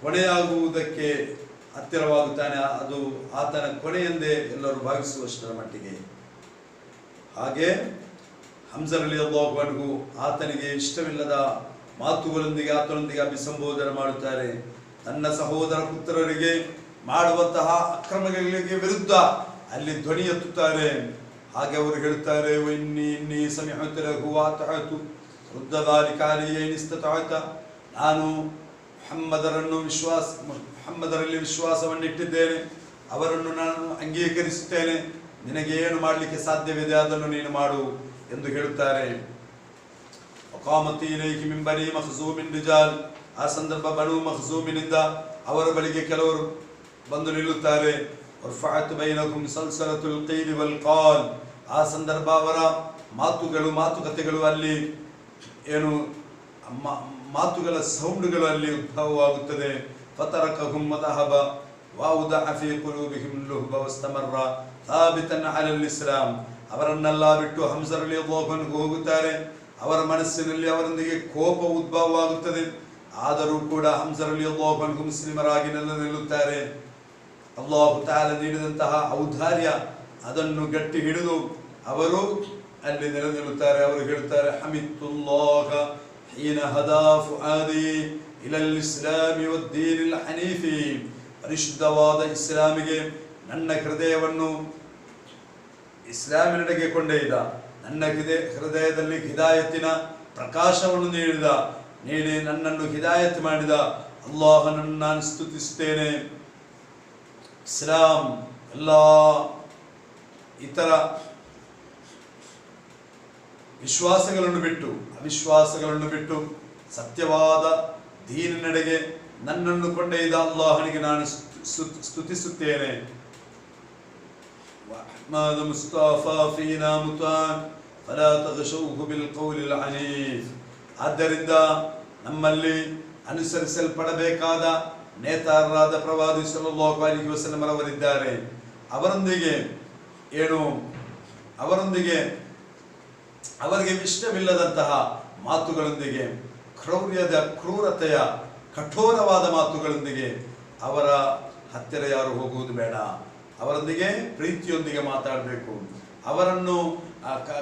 ಕೊನೆಯಾಗುವುದಕ್ಕೆ ಹತ್ತಿರವಾಗುತ್ತಾನೆ. ಅದು ಆತನ ಕೊನೆಯೆಂದೇ ಎಲ್ಲರೂ ಭಾವಿಸುವಷ್ಟರ ಮಟ್ಟಿಗೆ. ಹಾಗೆ ಹಮ್ಜಾ ರಲಿಯಲ್ಲಾಹು ಅನ್ಹು ಆತನಿಗೆ ಇಷ್ಟವಿಲ್ಲದ ಮಾತುಗಳೊಂದಿಗೆ ಆತನೊಂದಿಗೆ ಅಭಿಸಂಬೋಧನೆ ಮಾಡುತ್ತಾರೆ. ತನ್ನ ಸಹೋದರ ಪುತ್ರರಿಗೆ ಮಾಡುವಂತಹ ಅಕ್ರಮಗಳಿಗೆ ವಿರುದ್ಧ ಅಲ್ಲಿ ಧ್ವನಿ ಎತ್ತುತ್ತಾರೆ. ಹಾಗೆ ಅವರು ಹೇಳುತ್ತಾರೆ, ಇನ್ನಿ ಸಮಿಅತು ಲಹು ವಅತಅತು ರುದ್ದ ذلك علي إن استطعت, ನಾನು ಮುಹಮ್ಮದರಲ್ಲಿ ವಿಶ್ವಾಸವನ್ನಿಟ್ಟಿದ್ದೇನೆ, ಅವರನ್ನು ನಾನು ಅಂಗೀಕರಿಸುತ್ತೇನೆ, ನಿನಗೆ ಏನು ಮಾಡಲಿಕ್ಕೆ ಸಾಧ್ಯವಿದೆ ಅದನ್ನು ನೀನು ಮಾಡು ಎಂದು ಹೇಳುತ್ತಾರೆ. ವಕಾಮತಿ ಇಲೈಹಿ ಮಿನ್ ಬನಿ ಮಖ್ಜೂಮಿನ್ ರಿಜಾಲ್, ಆ ಸಂದರ್ಭ ಬನು ಮಖ್ಜೂಮಿನಿಂದ ಅವರ ಬಳಿಗೆ ಕೆಲವರು ಬಂದು ನಿಲ್ಲುತ್ತಾರೆ. ವರ್ಫಅತ್ ಬೈನಹುಂ ಸಲ್ಸಲತುಲ್ ಕೀಲ್ ವಲ್ ಕಾಲ್, ಆ ಸಂದರ್ಭ ಅವರ ಮಾತುಕತೆಗಳು ಅಲ್ಲಿ ಏನು ಮಾತುಗಳ ಸೌಂಡುಗಳು ಅಲ್ಲಿ ಉದ್ಭವವಾಗುತ್ತದೆ. ಫತರಕಹುಂ ವದಹಬ ವೌದಅ ಫೀ ಕುಲೂಬಿಹಿಂ ಲುಹ್ಬ ವಸ್ತಮರ್ರ ಥಾಬಿತನ್ ಅಲಲ್ ಇಸ್ಲಾಂ, ಅವರನ್ನೆಲ್ಲ ಬಿಟ್ಟು ಹಮ್ಜಾ ರಲಿಯಲ್ಲಾಹು ಅನ್ಹು ಹೋಗುತ್ತಾರೆ. ಅವರ ಮನಸ್ಸಿನಲ್ಲಿ ಅವರೊಂದಿಗೆ ಕೋಪ ಉದ್ಭವವಾಗುತ್ತದೆ. ಆದರೂ ಕೂಡ ಹಮ್ಜಾ ರಲಿಯಲ್ಲಾಹು ಅನ್ಹು ಮುಸ್ಲಿಮರಾಗಿ ನಿಲ್ಲುತ್ತಾರೆ. ಅಲ್ಲಾಹು ತಾಲ ನೀಡಿದಂತಹ ಔದಾರ್ಯ ಅದನ್ನು ಗಟ್ಟಿ ಹಿಡಿದು ಅವರು ಅಲ್ಲಿ ನಿಲ್ಲುತ್ತಾರೆ. ಅವರು ಹೇಳುತ್ತಾರೆ, ಹಮಿದುಲ್ಲಾಹ ಹೀನ ಹದಾ ಫುಆದಿ ಇಲಲ್ ಇಸ್ಲಾಮಿ ವದ್ದೀನಿಲ್ ಹನೀಫಿ. ಪರಿಶುದ್ಧವಾದ ಇಸ್ಲಾಮಿಗೆ ನನ್ನ ಹೃದಯವನ್ನು ಇಸ್ಲಾಮಿನೆಡೆಗೆ ಕೊಂಡೊಯ್ದ, ನನ್ನ ಹೃದಯದಲ್ಲಿ ಹಿದಾಯತ್ತಿನ ಪ್ರಕಾಶವನ್ನು ನೀಡಿ ನನ್ನನ್ನು ಹಿದಾಯತ್ ಮಾಡಿದ ಅಲ್ಲಾಹನನ್ನು ನಾನು ಸ್ತುತಿಸುತ್ತೇನೆ. ಇಸ್ಲಾಂ ಎಲ್ಲ ಇತರ ವಿಶ್ವಾಸಗಳನ್ನು ಬಿಟ್ಟು ಅವಿಶ್ವಾಸಗಳನ್ನು ಬಿಟ್ಟು ಸತ್ಯವಾದ ದೀನಿನೆಡೆಗೆ ನನ್ನನ್ನು ಕೊಂಡೊಯ್ದ ಅಲ್ಲಾಹನಿಗೆ ನಾನು ಸ್ತುತಿಸುತ್ತೇನೆ. ಆದ್ದರಿಂದ ನಮ್ಮಲ್ಲಿ ಅನುಸರಿಸಲ್ಪಡಬೇಕಾದ ನೇತಾರರಾದ ಪ್ರವಾದಿ ಸಲ್ಲಲ್ಲಾಹು ಅಲೈಹಿ ವಸಲ್ಲಂ ಅವರಿದ್ದಾರೆ. ಅವರೊಂದಿಗೆ ಅವರಿಗೆ ಇಷ್ಟವಿಲ್ಲದಂತಹ ಮಾತುಗಳೊಂದಿಗೆ, ಕ್ರೂರತೆಯ ಕಠೋರವಾದ ಮಾತುಗಳೊಂದಿಗೆ ಅವರ ಹತ್ತಿರ ಯಾರು ಹೋಗುವುದು ಬೇಡ. ಅವರೊಂದಿಗೆ ಪ್ರೀತಿಯೊಂದಿಗೆ ಮಾತಾಡಬೇಕು. ಅವರನ್ನು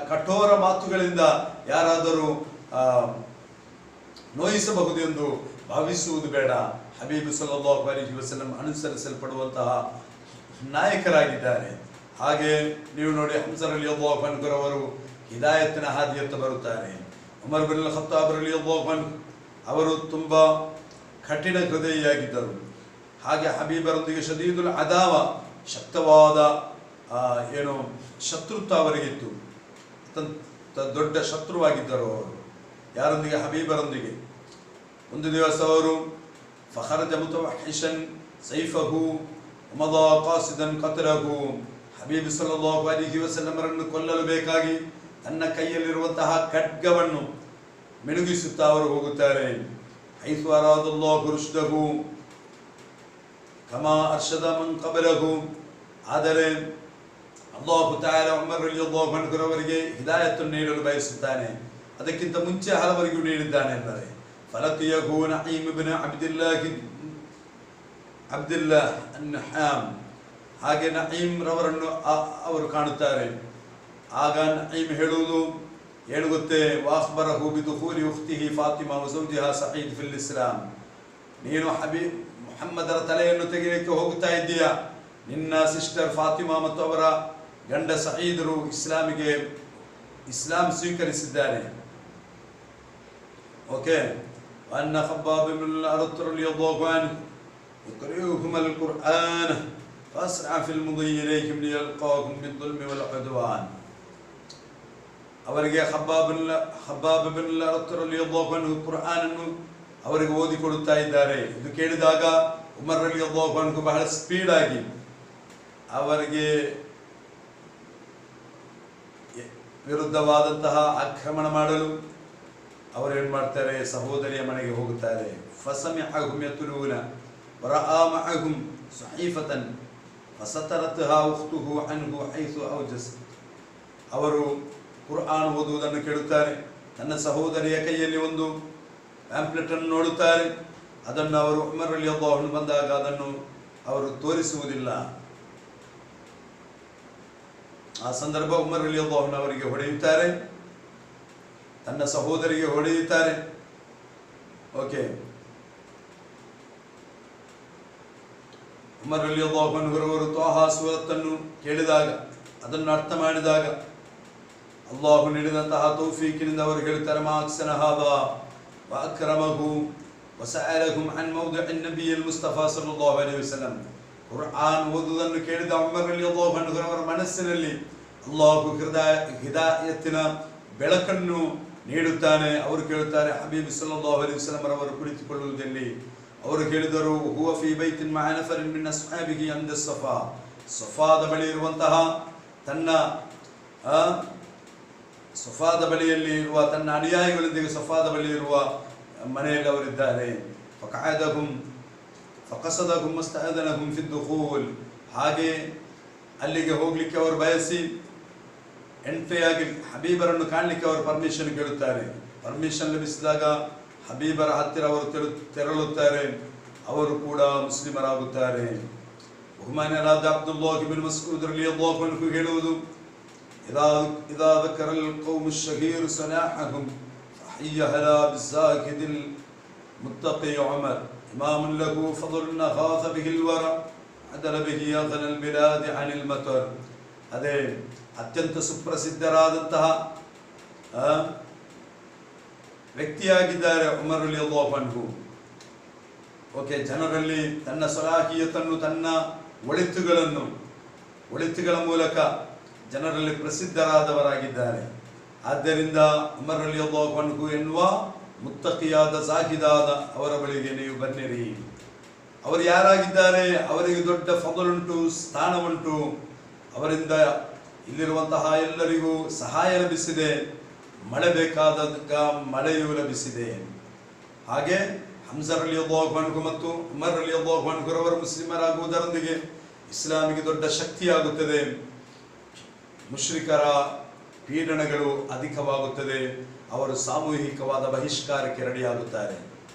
ಕಠೋರ ಮಾತುಗಳಿಂದ ಯಾರಾದರೂ ನೋಯಿಸಬಹುದು ಎಂದು ಭಾವಿಸುವುದು ಬೇಡ. ಹಬೀಬ್ ಸಲ್ಲಲ್ಲಾಹು ಅಲೈಹಿ ವಸಲ್ಲಂ ಅನುಸರಿಸಲ್ಪಡುವಂತಹ ನಾಯಕರಾಗಿದ್ದಾರೆ. ಹಾಗೆ ನೀವು ನೋಡಿ, ಹಮ್ಜಾ ರಲಿಯಲ್ಲಾಹು ಅನ್ಹು ಅವರು ಹಿದಾಯತ್ತಿನ ಹಾದಿಯತ್ತ ಬರುತ್ತಾರೆ. ಉಮರ್ ಬಿನ್ ಖತ್ತಾಬ್ ರಲಿಯಲ್ಲಾಹು ಅನ್ಹು ಅವರು ತುಂಬ ಕಠಿಣ ಹೃದಯಿಯಾಗಿದ್ದರು. ಹಾಗೆ ಹಬೀಬರೊಂದಿಗೆ ಶದೀದುಲ್ ಅದಾವ, ಶಕ್ತವಾದ ಶತ್ರುತ್ವ ಅವರಿಗಿತ್ತು. ದೊಡ್ಡ ಶತ್ರುವಾಗಿದ್ದರು ಅವರು. ಯಾರೊಂದಿಗೆ? ಹಬೀಬರೊಂದಿಗೆ. ಒಂದು ದಿವಸ ಅವರು ಫಖರಜ ಮುತವಹಿಶನ್ ಸೈಫಹು ಮದಾ ಕಾಸಿದನ್ ಕತ್ಲಹು, ಹಬೀಬ್ ಸಲ್ಲಲ್ಲಾಹು ಅಲೈಹಿ ವಸಲ್ಲಮರನ್ನು ಕೊಲ್ಲಲು ಬೇಕಾಗಿ ತನ್ನ ಕೈಯಲ್ಲಿರುವಂತಹ ಖಡ್ಗವನ್ನು ಮಿನುಗಿಸುತ್ತಾ ಅವರು ಹೋಗುತ್ತಾರೆ. ಹೈಸು ಅರಾದಲ್ಲಾಹು ರುಶ್ದಹು ಕಮಾ ಅರ್ಷದ ಮನ್ ಕಬಲಹು. ಆದರೆ ಅಲ್ಲಾಹು ತಆಲಾ ಉಮರ್ ರಲಿಯಲ್ಲಾಹು ಅನ್ಹು ಅವರಿಗೆ ಹಿದಾಯತನ್ನು ನೀಡಲು ಬಯಸುತ್ತಾನೆ. ಅದಕ್ಕಿಂತ ಮುಂಚೆ ಹಲವರಿಗೂ ನೀಡಿದ್ದಾನೆ ಎಂದರೆ ಫಲಕಿಯಹು ನഈಮ್ ಇಬ್ನ್ ಅಬ್ದುಲ್ಲಾ ಅನ್-ನಹಾಮ್. ಹಾಗೆ ನঈಮ್ ರವರನ್ನು ಅವರು ಕಾಣುತ್ತಾರೆ. ಆಗ ನঈಮ್ ಹೇಳುವುದು ಏನು ಗೊತ್ತೇ? ವಾಖ್ಬರಹು ಬಿದುಖೂಲಿ ಉಖ್ತಿಹಿ ಫಾತಿಮಾ ವ ಝೌಜಿಹಾ ಸঈದ್ ಫಿಲ್ ಇಸ್ಲಾಂ. ನೀನು ಹಬೀಬ್ ಮುಹಮ್ಮದರ ತಲೆಯನ್ನು ತೆಗೆಯಲಿಕ್ಕೆ ಹೋಗುತ್ತಾ ಇದ್ದೀಯಾ? ನಿನ್ನ ಸಿಸ್ಟರ್ ಫಾತಿಮಾ ಮತ್ತು ಅವರ ಗಂಡ ಸঈದರು ಇಸ್ಲಾಂ ಸ್ವೀಕರಿಸಿದ್ದಾರೆ. ಓಕೆ. ಅನ್ನ ಖಬ್ಬಾಬ್ ಇಬ್ನ್ ಅಲ್-ಅರತ್ ರಲಿಯಲ್ಲಾಹು ಅನ್ಹು يقرئهم القرآن فأسرع في المضي إليهم ليلقاهم بالظلم والعدوان. ಅವರಿಗೆ ಖಬ್ಬಾಬ್ ಇಬ್ನ್ ಅಲ್-ಅರತ್ ರಲಿಯಲ್ಲಾಹು ಅನ್ಹು ಕುರ್ಆನನ್ನು ಅವರಿಗೆ ಓದಿಕೊಡುತ್ತಾ ಇದ್ದಾರೆ. ಇದು ಕೇಳಿದಾಗ ಉಮರ್ ರಲಿಯಲ್ಲಾಹು ಅನ್ಹು ಬಹಳ ಸ್ಪೀಡ್ ಆಗಿ ಅವರಿಗೆ ವಿರುದ್ಧವಾದಂತಹ ಆಕ್ರಮಣ ಮಾಡಲು ಅವರು ಏನು ಮಾಡ್ತಾರೆ? ಸಹೋದರಿಯ ಮನೆಗೆ ಹೋಗುತ್ತಾರೆ. ಫಸಮಿಅಹುಂ ಯತ್ಲೂನ ವರಆ ಮಅಹುಂ ಸಹೀಫತನ್ ಫಸತರತ್ಹಾ ಉಖ್ತುಹು ಅನ್ಹು ಹೈಸು ಔಜಸ್. ಅವರು ಕುರ್ಆನ್ ಓದುವುದನ್ನು ಕೇಳುತ್ತಾರೆ. ತನ್ನ ಸಹೋದರಿಯ ಕೈಯಲ್ಲಿ ಒಂದು ಪ್ಯಾಂಪ್ಲೆಟ್ ಅನ್ನು ನೋಡುತ್ತಾರೆ. ಅದನ್ನು ಅವರು ಉಮರ್ ರಲಿಯಲ್ಲಾಹು ಅನ್ಹು ಬಂದಾಗ ಅದನ್ನು ಅವರು ತೋರಿಸುವುದಿಲ್ಲ. ಆ ಸಂದರ್ಭ ಉಮರ್ ರಲಿಯಲ್ಲಾಹು ಅನ್ಹು ಅವರಿಗೆ ಹೊಡೆಯುತ್ತಾರೆ, ತನ್ನ ಸಹೋದರಿಗೆ ಹೊಡೆಯುತ್ತಾರೆ. ಓಕೆ. ಉಮರ್ ರಲಿಯಲ್ಲಾಹು ಅನ್ಹು ಅವರು ತ್ವಾಹಾ ಸೂರತ್ತನ್ನು ಕೇಳಿದಾಗ, ಅದನ್ನು ಅರ್ಥ ಮಾಡಿದಾಗ ಅಲ್ಲಾಹು ನೀಡಿದಂತಹ ತೌಫೀಕಿನಿಂದ ಅವರು ಹೇಳುತ್ತಾರೆ, ಮಾ ಅಕ್ಸನ ಹಾದಾ ವ ಅಕ್ರಮಹು ವ ಸಅಲಹುಂ ಅನ್ ಮೌದಿಅನ್ ನಬಿಯ್ಯಿಲ್ ಮುಸ್ತಫಾ ಸಲ್ಲಲ್ಲಾಹು ಅಲೈಹಿ ವಸಲ್ಲಂ. ಕುರ್ಆನ್ ಓದುವುದನ್ನು ಕೇಳಿದ ಉಮರ್ ರಲಿಯಲ್ಲಾಹು ಅನ್ಹು ಅವರ ಮನಸ್ಸಿನಲ್ಲಿ ಅಲ್ಲಾಹು ಹಿದಾಯತ್ತಿನ ಬೆಳಕನ್ನು ನೀಡುತ್ತಾನೆ. ಅವರು ಕೇಳುತ್ತಾರೆ, ಹಬೀಬ್ ಸಲ್ಲಲ್ಲಾಹು ಅಲೈಹಿ ವಸಲ್ಲಂ ಅವರು ಕುಳಿತುಕೊಳ್ಳುವುದೆಲ್ಲಿ? ಅವರು ಹೇಳಿದರು, ಹುವ ಫೀ ಬೈತಿನ್ ಮಅ ನಫರಿನ್ ಮಿನ್ ಅಸ್ಹಾಬಿಹಿ ಅಂದ ಸಫಾ. ಸಫಾದ ಬಳಿ ಇರುವಂತಹ ಸಫಾದ ಬಳಿಯಲ್ಲಿ ಇರುವ ತನ್ನ ಅನುಯಾಯಿಗಳೊಂದಿಗೆ ಸಫಾದ ಬಳಿ ಇರುವ ಮನೆಯಲ್ಲಿ ಅವರಿದ್ದಾರೆ. ಫಕಸದಹುಂ ಮಸ್ತಅದನಹುಂ ಫಿ ದುಖೂಲ್. ಹಾಗೆ ಅಲ್ಲಿಗೆ ಹೋಗಲಿಕ್ಕೆ ಅವರು ಬಯಸಿ ಎಂಟ್ರಿಯಾಗಿ ಹಬೀಬರನ್ನು ಕಾಣಲಿಕ್ಕೆ ಅವರು ಪರ್ಮಿಷನ್ ಕೇಳುತ್ತಾರೆ. ಪರ್ಮಿಷನ್ ಲಭಿಸಿದಾಗ ಹಬೀಬರ ಹತ್ತಿರ ಅವರು ತೆರಳುತ್ತಾರೆ. ಅವರು ಕೂಡ ಮುಸ್ಲಿಮರಾಗುತ್ತಾರೆ. ಬಹುಮಾನ್ಯರಾದ ಅಬ್ದುಲ್ಲಾಹ್ ಇಬ್ನ್ ಮಸ್ಊದ್ ರಲಿಯಲ್ಲಾಹು ಅನ್ಹು ಹೇಳುವುದು, ಇದಾ ذكرಲ್ قوم الشهير صلاحهم فحي هلا بالزاهد المتقي عمر إمام له فضل خاف به الورى عدل به أغنى البلاد عن المطر. ಅದೇ ಅತ್ಯಂತ ಸುಪ್ರಸಿದ್ಧರಾದಂತಹ ವ್ಯಕ್ತಿಯಾಗಿದ್ದಾರೆ ಉಮರ್ ರಲಿಯಲ್ಲಾಹು ಅನ್ಹು. ಓಕೆ, ಜನರಲ್ಲಿ ತನ್ನ ಸಲಾಹಿಯತನ್ನು, ತನ್ನ ಒಳಿತುಗಳ ಮೂಲಕ ಜನರಲ್ಲಿ ಪ್ರಸಿದ್ಧರಾದವರಾಗಿದ್ದಾರೆ. ಆದ್ದರಿಂದ ಉಮರ್ ರಲಿಯಲ್ಲಾಹು ಅನ್ಹು ಎನ್ನುವ ಮುತ್ತಕಿಯಾದ ಜಾಹಿದಾದ ಅವರ ಬಳಿಗೆ ನೀವು ಬನ್ನಿರಿ. ಅವರು ಯಾರಾಗಿದ್ದಾರೆ? ಅವರಿಗೆ ದೊಡ್ಡ ಫದಲುಂಟು, ಸ್ಥಾನವುಂಟು. ಅವರಿಂದ ಇಲ್ಲಿರುವಂತಹ ಎಲ್ಲರಿಗೂ ಸಹಾಯ ಲಭಿಸಿದೆ. ಮಳೆ ಬೇಕಾದಾಗ ಮಳೆಯೂ ಲಭಿಸಿದೆ. ಹಾಗೆ ಹಮ್ಜಾ ರಲಿಯಲ್ಲಾಹು ಅನ್ಹು ಮತ್ತು ಉಮರ್ ರಲಿಯಲ್ಲಾಹು ಅನ್ಹುರವರು ಮುಸ್ಲಿಮರಾಗುವುದರೊಂದಿಗೆ ಇಸ್ಲಾಮಿಗೆ ದೊಡ್ಡ ಶಕ್ತಿಯಾಗುತ್ತದೆ. ಮುಶ್ರಿಕರ ಪೀಡನೆಗಳು ಅಧಿಕವಾಗುತ್ತದೆ. ಅವರು ಸಾಮೂಹಿಕವಾದ ಬಹಿಷ್ಕಾರಕ್ಕೆ ರೆಡಿಯಾಗುತ್ತಾರೆ.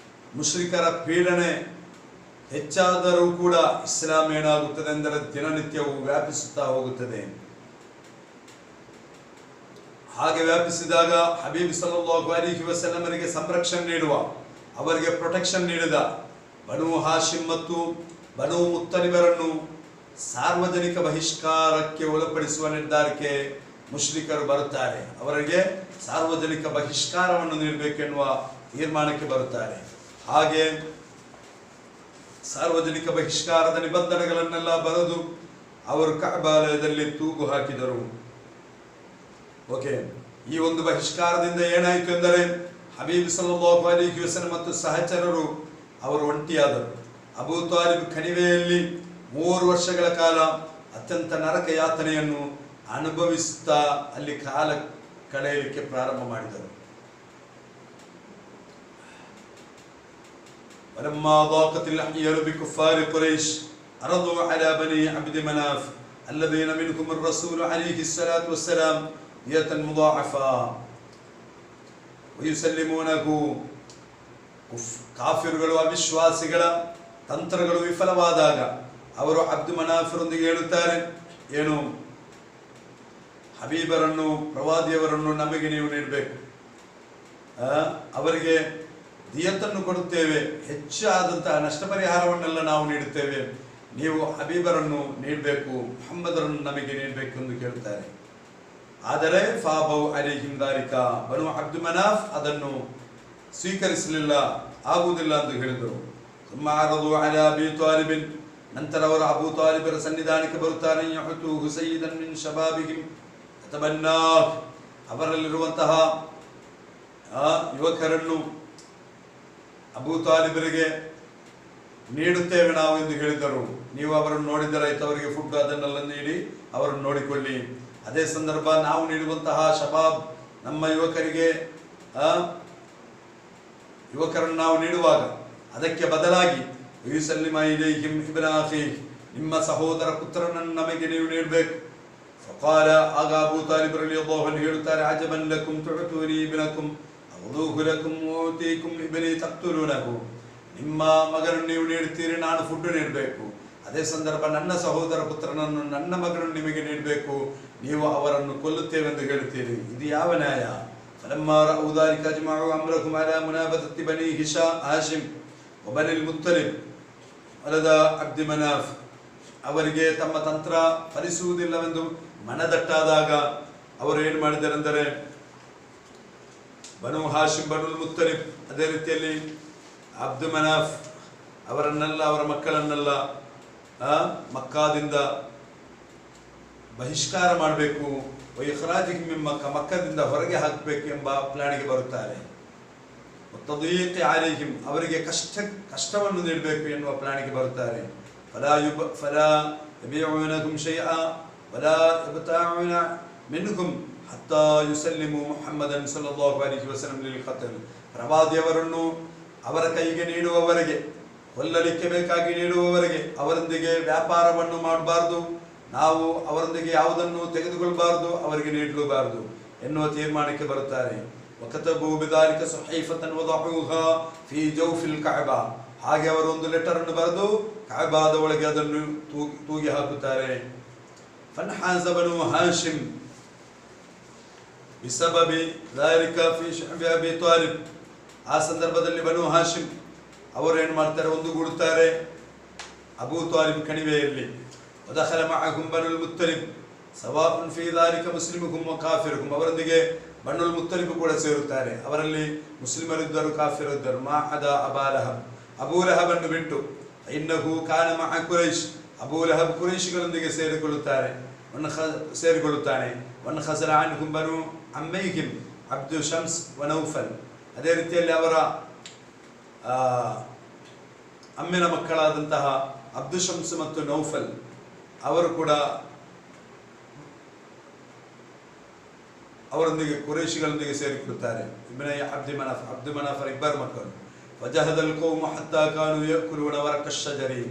ಮುಶ್ರಿಕರ ಪೀಡನೆ ಹೆಚ್ಚಾದರೂ ಕೂಡ ಇಸ್ಲಾಂ ಏನಾಗುತ್ತದೆ ಎಂದರೆ ದಿನನಿತ್ಯವೂ ವ್ಯಾಪಿಸುತ್ತಾ ಹೋಗುತ್ತದೆ. ಹಾಗೆ ವ್ಯಾಪಿಸಿದಾಗ ಹಬೀಬ್ ಸಲ್ಲಲ್ಲಾಹು ಅಲೈಹಿ ವಸಲ್ಲಮರಿಗೆ ಸಂರಕ್ಷಣೆ ನೀಡುವ, ಅವರಿಗೆ ಪ್ರೊಟೆಕ್ಷನ್ ನೀಡಿದ ಬನು ಹಾಶಿಮ್ ಮತ್ತು ಬನು ಮುತ್ತಲಿಬರನ್ನು ಸಾರ್ವಜನಿಕ ಬಹಿಷ್ಕಾರಕ್ಕೆ ಒಳಪಡಿಸುವ ನಿರ್ಧಾರಕ್ಕೆ ಮುಶ್ರಿಕರು ಬರುತ್ತಾರೆ. ಅವರಿಗೆ ಸಾರ್ವಜನಿಕ ಬಹಿಷ್ಕಾರವನ್ನು ನೀಡಬೇಕೆನ್ನುವ ತೀರ್ಮಾನಕ್ಕೆ ಬರುತ್ತಾರೆ. ಹಾಗೆ ಸಾರ್ವಜನಿಕ ಬಹಿಷ್ಕಾರದ ನಿಬಂಧನೆಗಳನ್ನೆಲ್ಲ ಬರೆದು ಅವರು ಕಅಬಾಲಯದಲ್ಲಿ ತೂಗು ಹಾಕಿದರು. ಓಕೆ, ಈ ಒಂದು ಬಹಿಷ್ಕಾರದಿಂದ ಏನಾಯಿತು ಎಂದರೆ ಹಬೀಬ್ ಸಲ್ಲಲ್ಲಾಹು ಅಲೈಹಿ ವಸಲ್ಲಂ ಮತ್ತು ಸಹಚರರು ಅವರು ಒಂಟಿಯಾದರು. ಅಬೂ ತಾಲಿಬ್ ಕಣಿವೆಯಲ್ಲಿ 3 ವರ್ಷಗಳ ಕಾಲ ಅತ್ಯಂತ ನರಕ ಯಾತನೆಯನ್ನು ಅನುಭವಿಸುತ್ತಾ ಅಲ್ಲಿ ಕಾಲ ಕಳೆಯಲಿಕ್ಕೆ ಪ್ರಾರಂಭ ಮಾಡಿದರು. ولما ضاقت الأحيال بكفار قريش عرضوا على بني عبد مناف الذين منهم الرسول عليه الصلاة والسلام دية مضاعفة ويسلمونه. ಕಾಫಿರುಗಳು, ಅವಿಶ್ವಾಸಿಗಳ ತಂತ್ರಗಳು ವಿಫಲವಾದಾಗ ಅವರು ಅಬ್ದು ಮನಾಫರೊಂದಿಗೆ ಹೇಳುತ್ತಾರೆ, ಏನು, ಹಬೀಬರನ್ನು, ಪ್ರವಾದಿಯವರನ್ನು ನಮಗೆ ನೀವು ನೀಡಬೇಕು, ಅವರಿಗೆ ದಿಯತ್ತನ್ನು ಕೊಡುತ್ತೇವೆ, ಹೆಚ್ಚಾದಂತಹ ನಷ್ಟ ಪರಿಹಾರವನ್ನೆಲ್ಲ ನಾವು ನೀಡುತ್ತೇವೆ, ನೀವು ಹಬೀಬರನ್ನು ನೀಡಬೇಕು, ಮುಹಮ್ಮದರನ್ನು ನಮಗೆ ನೀಡಬೇಕು ಎಂದು ಕೇಳುತ್ತಾರೆ. ಆದರೆ ಫಾಬೌ ಅಲೈಹಿಂ ದಾಲಿಕ, ಬನು ಅಬ್ದು ಮನಾಫ್ ಅದನ್ನು ಸ್ವೀಕರಿಸಲಿಲ್ಲ, ಆಗುವುದಿಲ್ಲ ಎಂದು ಹೇಳಿದರು. ಸುಮ್ಮಾರದು ಅಲಾ ಅಬೀ ತಾಲಿಬಿನ್, ನಂತರ ಅವರು ಅಬೂ ತಾಲಿಬರ ಸನ್ನಿಧಾನಕ್ಕೆ ಬರುತ್ತಾರೆ. ಯಹತೂಹು ಸಯ್ಯಿದನ್ ಮಿನ್ ಶಬಾಬಿಹಿಂ ಯತಬನ್ನಾಹ್, ಅವರಲ್ಲಿರುವಂತಹ ಯುವಕರನ್ನು ಅಬೂ ತಾಲಿಬರಿಗೆ ನೀಡುತ್ತೇವೆ ನಾವು ಎಂದು ಹೇಳಿದರು. ನೀವು ಅವರನ್ನು ನೋಡಿದರಾಯ್ತು, ಅವರಿಗೆ ಫುಡ್ ಅದನ್ನೆಲ್ಲ ನೀಡಿ ಅವರನ್ನು ನೋಡಿಕೊಳ್ಳಿ. ಅದೇ ಸಂದರ್ಭ ನಾವು ನೀಡುವಂತಹ ಶಬಾಬ್, ನಮ್ಮ ಯುವಕರನ್ನು ನಾವು ನೀಡುವಾಗ ಅದಕ್ಕೆ ಬದಲಾಗಿ ಯುಸಲ್ಲಿಮ ಇಲೈಹಿಂ ಇಬ್ನ ಅಖಿ, ನಿಮ್ಮ ಸಹೋದರ ಪುತ್ರನನ್ನು ನಮಗೆ ನೀವು ನೀಡಬೇಕು. ಫಕಾಲ, ಆಗ ಅಬೂ ತಾಲಿಬ್ ರಲಿಯಲ್ಲಾಹು ಅನ್ಹು ಹೇಳುತ್ತಾರೆ, ಅಜಬನ್ ಲಕುಂ ತುಅತೂನಿ ಇಬ್ನಕುಂ ಅಗ್ದೂಹು ಲಕುಂ ವಅತೀಕುಂ ಇಬ್ನಿ ತಕ್ತುಲೂನಹು, ನಿಮ್ಮ ಮಗನನ್ನು ನೀವು ನೀಡುತ್ತೀರಿ, ನಾನು ಫುಡ್ ನೀಡಬೇಕು. ಅದೇ ಸಂದರ್ಭ ನನ್ನ ಸಹೋದರ ಪುತ್ರನನ್ನು, ನನ್ನ ಮಗನನ್ನು ನಿಮಗೆ ನೀಡಬೇಕು, ನೀವು ಅವರನ್ನು ಕೊಲ್ಲುತ್ತೇವೆ ಎಂದು ಹೇಳುತ್ತೀರಿ. ಇದು ಯಾವ ನ್ಯಾಯ? ಫಲಮ್ಮಾ ರಅೂ ذلك ಅಜ್ಮಅೂ ಅಮ್ರಹುಂ ಅಲಾ ಮುನಾಬದತಿ ಬನಿ ಹಾಶಿಮ್ ವಬನಿ ಮುತ್ತಲಿಬ್ ವಲದ ಅಬ್ದಿ ಮನಾಫ್, ಅವರಿಗೆ ತಮ್ಮ ತಂತ್ರ ಫಲಿಸುವುದಿಲ್ಲವೆಂದು ಮನದಟ್ಟಾದಾಗ ಅವರು ಏನು ಮಾಡಿದರೆಂದರೆ ಬನು ಹಾಶಿಮ್, ಬನು ಮುತ್ತಲಿಬ್, ಅದೇ ರೀತಿಯಲ್ಲಿ ಅಬ್ದು ಮನಾಫ್ ಅವರನ್ನೆಲ್ಲ, ಅವರ ಮಕ್ಕಳನ್ನೆಲ್ಲ ಮಕ್ಕಾದಿಂದ ಬಹಿಷ್ಕಾರ ಮಾಡಬೇಕು, ಇಖ್ರಾಜಿಹಿಂ ಮಿನ್ ಮಕ್ಕ, ಮಕ್ಕದಿಂದ ಹೊರಗೆ ಹಾಕಬೇಕು ಎಂಬ ಪ್ಲಾನಿಗೆ ಬರುತ್ತಾರೆ. ತದೀಕ್ ಅಲೈಹಿಂ, ಅವರಿಗೆ ಕಷ್ಟವನ್ನು ನೀಡಬೇಕು ಎನ್ನುವ ಪ್ಲಾನಿಗೆ ಬರುತ್ತಾರೆ. ಫಲಾ ಯಬಿಊನಹುಂ ಶೈಆ ವಲಾ ಯಬ್ತಾಊನ ಮಿನ್ಹುಂ ಹತ್ತಾ ಯುಸಲ್ಲಿಮು ಮುಹಮ್ಮದನ್ ಸಲ್ಲಲ್ಲಾಹು ಅಲೈಹಿ ವಸಲ್ಲಂ ಲಿಲ್ ಖತ್ಲ್, ಪ್ರವಾದಿಯವರನ್ನು ಅವರ ಕೈಗೆ ನೀಡುವವರೆಗೆ, ಕೊಲ್ಲಲಿಕ್ಕೆ ಬೇಕಾಗಿ ನೀಡುವವರೆಗೆ ಅವರೊಂದಿಗೆ ವ್ಯಾಪಾರವನ್ನು ಮಾಡಬಾರ್ದು, ನಾವು ಅವರೊಂದಿಗೆ ಯಾವುದನ್ನು ತೆಗೆದುಕೊಳ್ಳಬಾರದು, ಅವರಿಗೆ ನೀಡಲೂಬಾರದು ಎನ್ನುವ ತೀರ್ಮಾನಕ್ಕೆ ಬರುತ್ತಾರೆ. وكتبوا بذلك صحيفة وضعوها في جوف الكعبة. ಹಾಗೆ ಅವರು ಒಂದು ಲೆಟರ್ ಅನ್ನು ಬರೆದು ಕಅಬಾದ ಒಳಗೆ ಅದನ್ನು ತೂಗಿ ಹಾಕುತ್ತಾರೆ. فانحاز بنو هاشم بسبب ذلك في شعب أبي طالب. ಆ ಸಂದರ್ಭದಲ್ಲಿ ಬನು ಹಾಶಿಮ್ ಅವರು ಏನು ಮಾಡ್ತಾರೆ, ಒಂದುಗೂಡುತ್ತಾರೆ ಅಬೂ ತಾಲಿಬ್ ಕಣಿವೆಯಲ್ಲಿ. ودخل معهم بنو المطلب سواء في ذلك مسلمهم وكافرهم. ಅವರೊಂದಿಗೆ ಬನು ಮುತ್ತಲಿಬ್ ಕೂಡ ಸೇರುತ್ತಾರೆ. ಅವರಲ್ಲಿ ಮುಸ್ಲಿಮರಿದ್ದರು, ಕಾಫಿರಿದ್ದರು. ಮಾ ಅದಾ ಅಬಾ ಲಹಬ್, ಅಬೂ ಲಹಬ್ ಅನ್ನು ಬಿಟ್ಟು. ಇನ್ನಹು ಕಾನ ಮಅ ಕುರೈಶ್, ಅಬೂ ಲಹಬ್ ಕುರೈಶಿಗಳೊಂದಿಗೆ ಸೇರಿಕೊಳ್ಳುತ್ತಾನೆ. ವನ್ ಖಸರ ಅನ್ಹುಂ ಬನು ಅಮ್ಮೈಹಿಮ್ ಅಬ್ದು ಶಮ್ಸ್ ವ ನೌಫಲ್. ಅದೇ ರೀತಿಯಲ್ಲಿ ಅವರ ಅಮ್ಮಿನ ಮಕ್ಕಳಾದಂತಹ ಅಬ್ದು ಶಮ್ಸ್ ಮತ್ತು ನೌಫಲ್ ಅವರು ಕೂಡ ಅವರೊಂದಿಗೆ ಕುರೈಶಿಗಳೊಂದಿಗೆ ಸೇರಿಕೊಳ್ಳುತ್ತಾರೆ. ಇಬ್ನ ಅಬ್ದು ಮನಾಫರ್ ಇಬ್ಬರು ಮಕ್ಕಳು. ವಜಹದಲ್ ಕೌಮ ಹತ್ತಾ ಕಾನು ಯಕುಲೂನ ವರಕ ಶಜರಿ.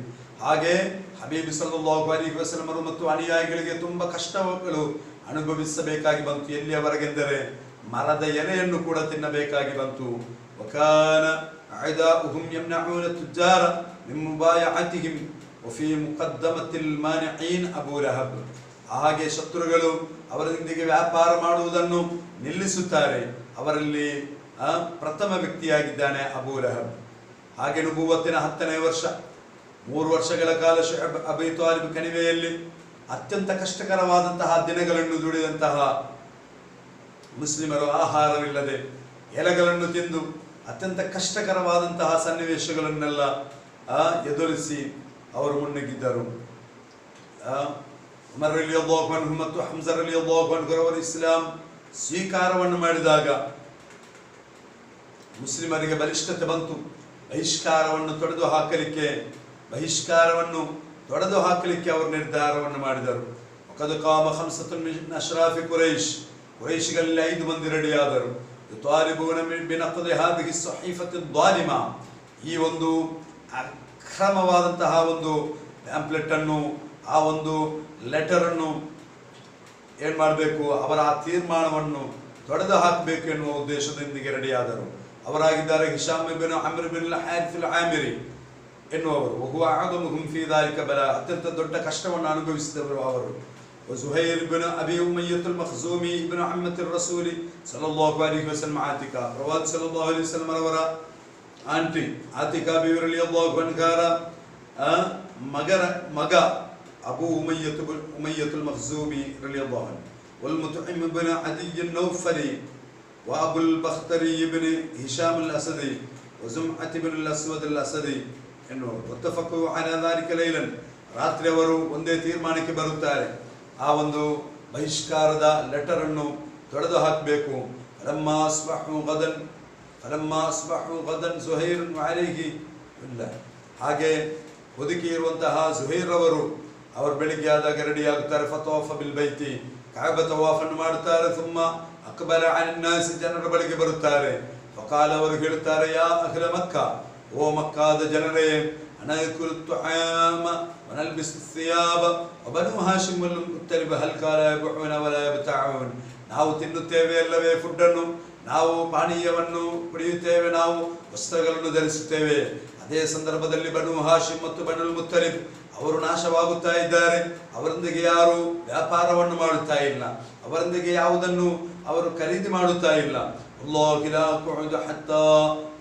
ಹಾಗೆ ಹಬೀಬ್ ಸಲ್ಲಲ್ಲಾಹು ಅಲೈಹಿ ವಸಲ್ಲಂ ಮತ್ತು ಅನುಯಾಯಿಗಳಿಗೆ ತುಂಬ ಕಷ್ಟಗಳು ಅನುಭವಿಸಬೇಕಾಗಿ ಬಂತು. ಎಲ್ಲಿಯವರೆಗೆಂದರೆ ಮರದ ಎಲೆಯನ್ನು ಕೂಡ ತಿನ್ನಬೇಕಾಗಿ ಬಂತು. ವಕಾನ ಅಅದಾಉಹುಂ ಯಮ್ನಊನ ತುಜ್ಜಾರ ಮಿನ್ ಮುಬಾಯಅತಿಹಿಂ ವಫಿ ಮುಕದ್ದಮತಿಲ್ ಮಾನಿഈನ್ ಅಬೂ ಲಹಬ್. ಹಾಗೆ ಶತ್ರುಗಳು ಅವರೊಂದಿಗೆ ವ್ಯಾಪಾರ ಮಾಡುವುದನ್ನು ನಿಲ್ಲಿಸುತ್ತಾರೆ. ಅವರಲ್ಲಿ ಪ್ರಥಮ ವ್ಯಕ್ತಿಯಾಗಿದ್ದಾನೆ ಅಬೂ ಲಹಬ್. ಹಾಗೆ ನಬುವತ್ತಿನ 10ನೇ ವರ್ಷ, 3 ವರ್ಷಗಳ ಕಾಲ ಅಬೀ ತಾಲಿಬ್ ಕಣಿವೆಯಲ್ಲಿ ಅತ್ಯಂತ ಕಷ್ಟಕರವಾದಂತಹ ದಿನಗಳನ್ನು ದುಡಿದಂತಹ ಮುಸ್ಲಿಮರು ಆಹಾರವಿಲ್ಲದೆ ಎಲೆಗಳನ್ನು ತಿಂದು ಅತ್ಯಂತ ಕಷ್ಟಕರವಾದಂತಹ ಸನ್ನಿವೇಶಗಳನ್ನೆಲ್ಲ ಎದುರಿಸಿ ಅವರು ಮುನ್ನುಗ್ಗಿದ್ದರು. ಉಮರ್ ರಲಿಯಲ್ಲಾಹು ಅನ್ಹು ಮತ್ತು ಹಮ್ಜಾ ರಲಿಯಲ್ಲಾಹು ಅನ್ಹು ಅವರು ಇಸ್ಲಾಂ ಸ್ವೀಕಾರವನ್ನು ಮಾಡಿದಾಗ ಮುಸ್ಲಿಮರಿಗೆ ಬಲಿಷ್ಠತೆ ಬಂತು. ಬಹಿಷ್ಕಾರವನ್ನು ತೊಡೆದು ಹಾಕಲಿಕ್ಕೆ ಅವರು ನಿರ್ಧಾರವನ್ನು ಮಾಡಿದರು. ವಕದ್ ಕಾಮ ಖಮ್ಸತುನ್ ಮಿನ್ ಅಶ್ರಾಫಿ ಕುರೈಶ್, ಕುರೈಶಿಗಳಲ್ಲಿ 5 ಮಂದಿ ರೆಡಿಯಾದರು. ಯುತಾಲಿಬೂನ ಬಿನಖ್ದಿ ಹಾದಿಹಿ ಸಹೀಫತಿ ದಾಲಿಮಾ, ಈ ಒಂದು ಅಕ್ರಮವಾದಂತಹ ಒಂದು ಪ್ಯಾಂಪ್ಲೆಟ್ ಅನ್ನು, ಆ ಒಂದು ಲೆಟರ್ ಅನ್ನು ಏನು ಮಾಡಬೇಕು, ಅವರ ಆ ತೀರ್ಮಾನವನ್ನು ತೊಡೆದು ಹಾಕಬೇಕು ಎನ್ನುವ ಉದ್ದೇಶದೊಂದಿಗೆ ರೆಡಿಯಾದರು. ಅವರಾಗಿದ್ದಾರೆ ಹಿಶಾಮ್ ಇಬ್ನ್ ಅಮ್ರ್ ಇಬ್ನ್ ಹಾರಿಸ್ ಅಲ್ ಆಮಿರಿ ಎನ್ನುವರು. ವಹುವ ಅಅದಮುಹುಂ ಫೀ ದಾಲಿಕ ಬಲ, ಅತ್ಯಂತ ದೊಡ್ಡ ಕಷ್ಟವನ್ನು ಅನುಭವಿಸಿದವರು ಅವರು. وزهير بن أبي أمية المخزومي ابن عمة الرسول صلى الله عليه وسلم عاتكة. ಪ್ರವಾದಿ ಸಲ್ಲಲ್ಲಾಹು ಅಲೈಹಿ ವಸಲ್ಲಂ ಅವರ ಆಂಟಿ ಆತಿಕಾ ಬಿವಿ ರಲಿಯಲ್ಲಾಹು ಅನ್ಹಾರ ಮಗ ಅಬೂ ಉಮಯ್ಯತುಲ್ ಮಖ್ಜೂಮಿ ರಲಿಯಲ್ಲಾಹು ಅನ್ಹು. والمطعم بن عدي النوفلي وأبو البختري بن هشام الأسدي وزمعة بن الأسود الأسدي ಎನ್ನುವರು. واتفقوا على ذلك ليلا, ರಾತ್ರಿ ಅವರು ಒಂದೇ ತೀರ್ಮಾನಕ್ಕೆ ಬರುತ್ತಾರೆ, ಆ ಒಂದು ಬಹಿಷ್ಕಾರದ ಲೆಟರ್ ಅನ್ನು ತೊಡೆದು ಹಾಕಬೇಕು. ಫಲಮ್ಮಾ ಅಸ್ಬಹು ಗದನ್ ಜುಹೈರ್ ಅಲೈಹಿ ಇಲ್ಲ. ಹಾಗೆ ಒದಗಿ ಇರುವಂತಹ ಜುಹೈರ್ ಅವರು ಬೆಳಿಗ್ಗೆ ಆದಾಗ ರೆಡಿ ಆಗುತ್ತಾರೆ. ಫತವಾಫ ಬಿಲ್ ಬೈತಿ, ಕಅಬಾ ತವಾಫನ್ನು ಮಾಡುತ್ತಾರೆ. ಥುಮ್ಮ ಅಕ್ಬರ ಅನ್ ನಾಸ್, ಜನರ ಬಳಿಗೆ ಬರುತ್ತಾರೆ. ಫಕಾಲ, ಅವರು ಹೇಳುತ್ತಾರೆ, ಯಾ ಅಹ್ಲ ಮಕ್ಕಾ, ಓ ಮಕ್ಕಾದ ಜನರೇ, ಅನಕುಲ್ ತುಆಮ ವನಲ್ಬಿಸ್ ಥಿಯಾಬ ವಬನು ಹಾಶಿಮ್ ವಲ್ ಮುತ್ತಲಿಬ್ ಹಲ್ ಕಾಲ ಯಬುನ ವಲ ಯಬ್ತಅನ್. ನಾವು ತಿನ್ನುತ್ತೇವೆ ಅಲ್ಲವೇ ಫುಡ್ ಅನ್ನು, ನಾವು ಪಾನೀಯವನ್ನು ಕುಡಿಯುತ್ತೇವೆ, ನಾವು ವಸ್ತ್ರಗಳನ್ನು ಧರಿಸುತ್ತೇವೆ. ಅದೇ ಸಂದರ್ಭದಲ್ಲಿ ಬನು ಹಾಶಿಮ್ ಮತ್ತು ಬನುಲ್ ಮುತ್ತಲಿಬ್ ಅವರು ನಾಶವಾಗುತ್ತಾ ಇದ್ದಾರೆ. ಅವರೊಂದಿಗೆ ಯಾರು ವ್ಯಾಪಾರವನ್ನು ಮಾಡುತ್ತಾ ಇಲ್ಲ, ಅವರೊಂದಿಗೆ ಯಾವುದನ್ನು ಅವರು ಖರೀದಿ ಮಾಡುತ್ತಾ ಇಲ್ಲ. ಅಲ್ಲಾಹು ಲಾ ಕುಅದ ಹತ್ತಾ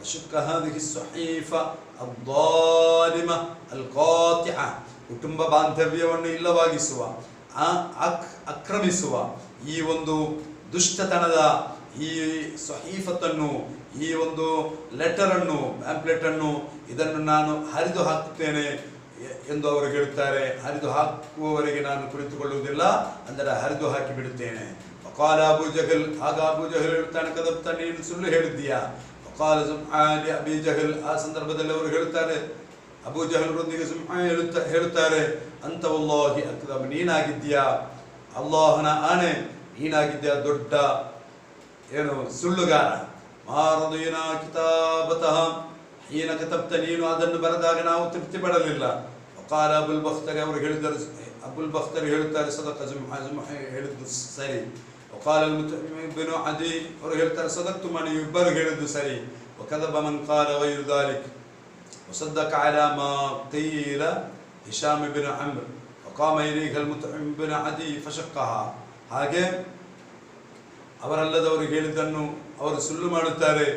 ಅಶುಕ್ಕ ಹಾದಿಹಿ ಸಹೀಫ ಅದ್ದಾಲಿಮ ಅಲ್ಕಾತಿಅ, ಕುಟುಂಬ ಬಾಂಧವ್ಯವನ್ನು ಇಲ್ಲವಾಗಿಸುವ, ಅಕ್ರಮಿಸುವ ಈ ಒಂದು ದುಷ್ಟತನದ ಈ ಸಹೀಫತನ್ನು, ಈ ಒಂದು ಲೆಟರ್ ಅನ್ನು, ಪ್ಯಾಂಪ್ಲೆಟ್ ಅನ್ನು, ಇದನ್ನು ನಾನು ಹರಿದು ಹಾಕುತ್ತೇನೆ ಎಂದು ಅವರು ಹೇಳುತ್ತಾರೆ. ಹರಿದು ಹಾಕುವವರೆಗೆ ನಾನು ಕುಳಿತುಕೊಳ್ಳುವುದಿಲ್ಲ, ಅಂದರೆ ಹರಿದು ಹಾಕಿ ಬಿಡುತ್ತೇನೆ. ವಕಾಲ ಅಬೂ ಜಹಲ್, ಆಗ ಅಬೂ ಜಹಲ್ ಹೇಳುತ್ತಾನೆ, ಕದಬ್ತ, ನೀನು ಸುಳ್ಳು ಹೇಳಿದ್ದೀಯಾ. ವಕಾಲ ಜುಮ್ಆ ಲಿ ಅಬೀ ಜಹಲ್, ಆ ಸಂದರ್ಭದಲ್ಲಿ ಅವರು ಹೇಳುತ್ತಾರೆ, ಅಬೂ ಜಹಲ್ರೊಂದಿಗೆ ಜುಮ್ಆ ಹೇಳುತ್ತಾರೆ, ಅಂತ ವಲ್ಲಾಹಿ ಅಕ್ದಬ್, ನೀನಾಗಿದ್ದೀಯಾ, ಅಲ್ಲಾಹನ ಆನೆ, ನೀನಾಗಿದ್ದೀಯಾ ದೊಡ್ಡ ಏನು ಸುಳ್ಳುಗಾರ. ಮಾರದೀನಾ ಕಿತಾಬತಃ ಹೀನ ಕತಬ್ತ, ನೀನು ಅದನ್ನು ಬರೆದಾಗ ನಾವು ತೃಪ್ತಿ ಪಡಲಿಲ್ಲ. ವಕಾಲ ಅಬುಲ್ ಬಖ್ತರಿ, ಅವರು ಹೇಳಿದರು, ಅಬುಲ್ ಬಖ್ತರಿ ಹೇಳುತ್ತಾರೆ, ಸದಕ ಜುಮ್ಆ ಹೇಳಿದ್ದು ಸರಿ. وقال المطعم بن عدي ورهلت صدقت من يبرغ الدسري وكذب من قال غير ذلك وصدق على ما قيل هشام بن عمرو وقام إليك المطعم بن عدي فشقها ಹಾಗೆ ಅವರಲ್ಲದವರು ಹೇಳಿದ್ದನ್ನು ಅವರು ಸುಳ್ಳು ಮಾಡುತ್ತಾರೆ.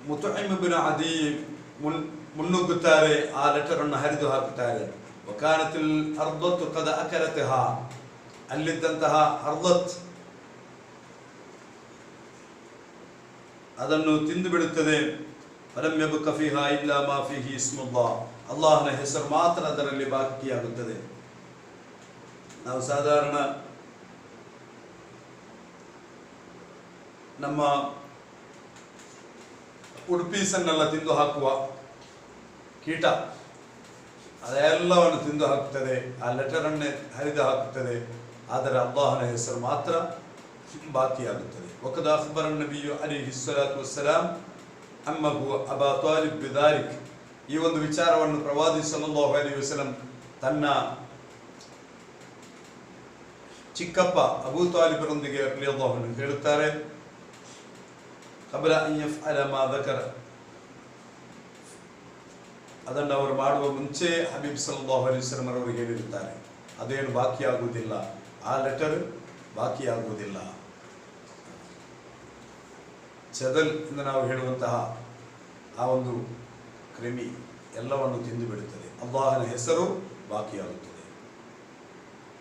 ಮುತಇಮ್ ಇಬ್ನ್ ಅದಿ ಮುನ್ನುಗ್ಗುತ್ತಾರೆ, ಆ ಲೆಟರ್ ಅನ್ನು ಹರಿದು ಹಾಕುತ್ತಾರೆ. ವಕಾನತಿಲ್ ಅರ್ದತ್ ಕದ ಅಕಲತಹಾ, ಅಲ್ಲಿದ್ದಂತಹ ಅರ್ದತ್ ಅದನ್ನು ತಿಂದು ಬಿಡುತ್ತದೆ. ಫಲಂ ಯಬ್ಕ ಫೀಹಾ ಇಲ್ಲಾ ಮಾ ಫೀಹಿ ಇಸ್ಮುಲ್ಲಾಹ್, ಅಲ್ಲಾಹನ ಹೆಸರು ಮಾತ್ರ ಅದರಲ್ಲಿ ಬಾಕಿಯಾಗುತ್ತದೆ. ನಾವು ಸಾಧಾರಣ ನಮ್ಮ ಉಡುಪೀಸನ್ನೆಲ್ಲ ತಿಂದು ಹಾಕುವ ಕೀಟ ಅದೆಲ್ಲವನ್ನು ತಿಂದು ಹಾಕುತ್ತದೆ, ಆ ಲೆಟರನ್ನೇ ಹರಿದು ಹಾಕುತ್ತದೆ. ಆದರೆ ಅಲ್ಲಾಹನ ಹೆಸರು ಮಾತ್ರ ಬಾಕಿಯಾಗುತ್ತದೆ. ವಕದ್ ಅಖ್ಬರ ನಬಿಯು ಅಲೈಹಿ ಸಲಾತು ವಸ್ಸಲಾಂ ಅಮ್ಮಹು ಅಬಾ ತಾಲಿಬ್ ಬಿದಾಲಿಕ್, ಈ ಒಂದು ವಿಚಾರವನ್ನು ಪ್ರವಾದಿ ಸಲ್ಲಲ್ಲಾಹು ಅಲೈಹಿ ವಸಲ್ಲಂ ತನ್ನ ಚಿಕ್ಕಪ್ಪ ಅಬೂ ತಾಲಿಬರೊಂದಿಗೆ ರಲಿಯಲ್ಲಾಹು ಅನ್ಹು ಹೇಳುತ್ತಾರೆ. قبل أن يفعل ما ذكر, ಅದನ್ನು ಅವರು ಮಾಡುವ ಮುಂಚೆ ಹಬೀಬ್ ಸಲ್ಲಲ್ಲಾಹು ಅಲೈಹಿ ವಸಲ್ಲಂ ಅವರು ಹೇಳಿರುತ್ತಾರೆ, ಅದೇನು ಬಾಕಿಯಾಗುವುದಿಲ್ಲ, ಆ ಲೆಟರ್ ಬಾಕಿಯಾಗುವುದಿಲ್ಲ. ಚದಲ್ ಎಂದು ನಾವು ಹೇಳುವಂತಹ ಆ ಒಂದು ಕ್ರಿಮಿ ಎಲ್ಲವನ್ನು ತಿಂದು ಬಿಡುತ್ತದೆ, ಅಲ್ಲಾಹನ ಹೆಸರು ಬಾಕಿಯಾಗುತ್ತದೆ.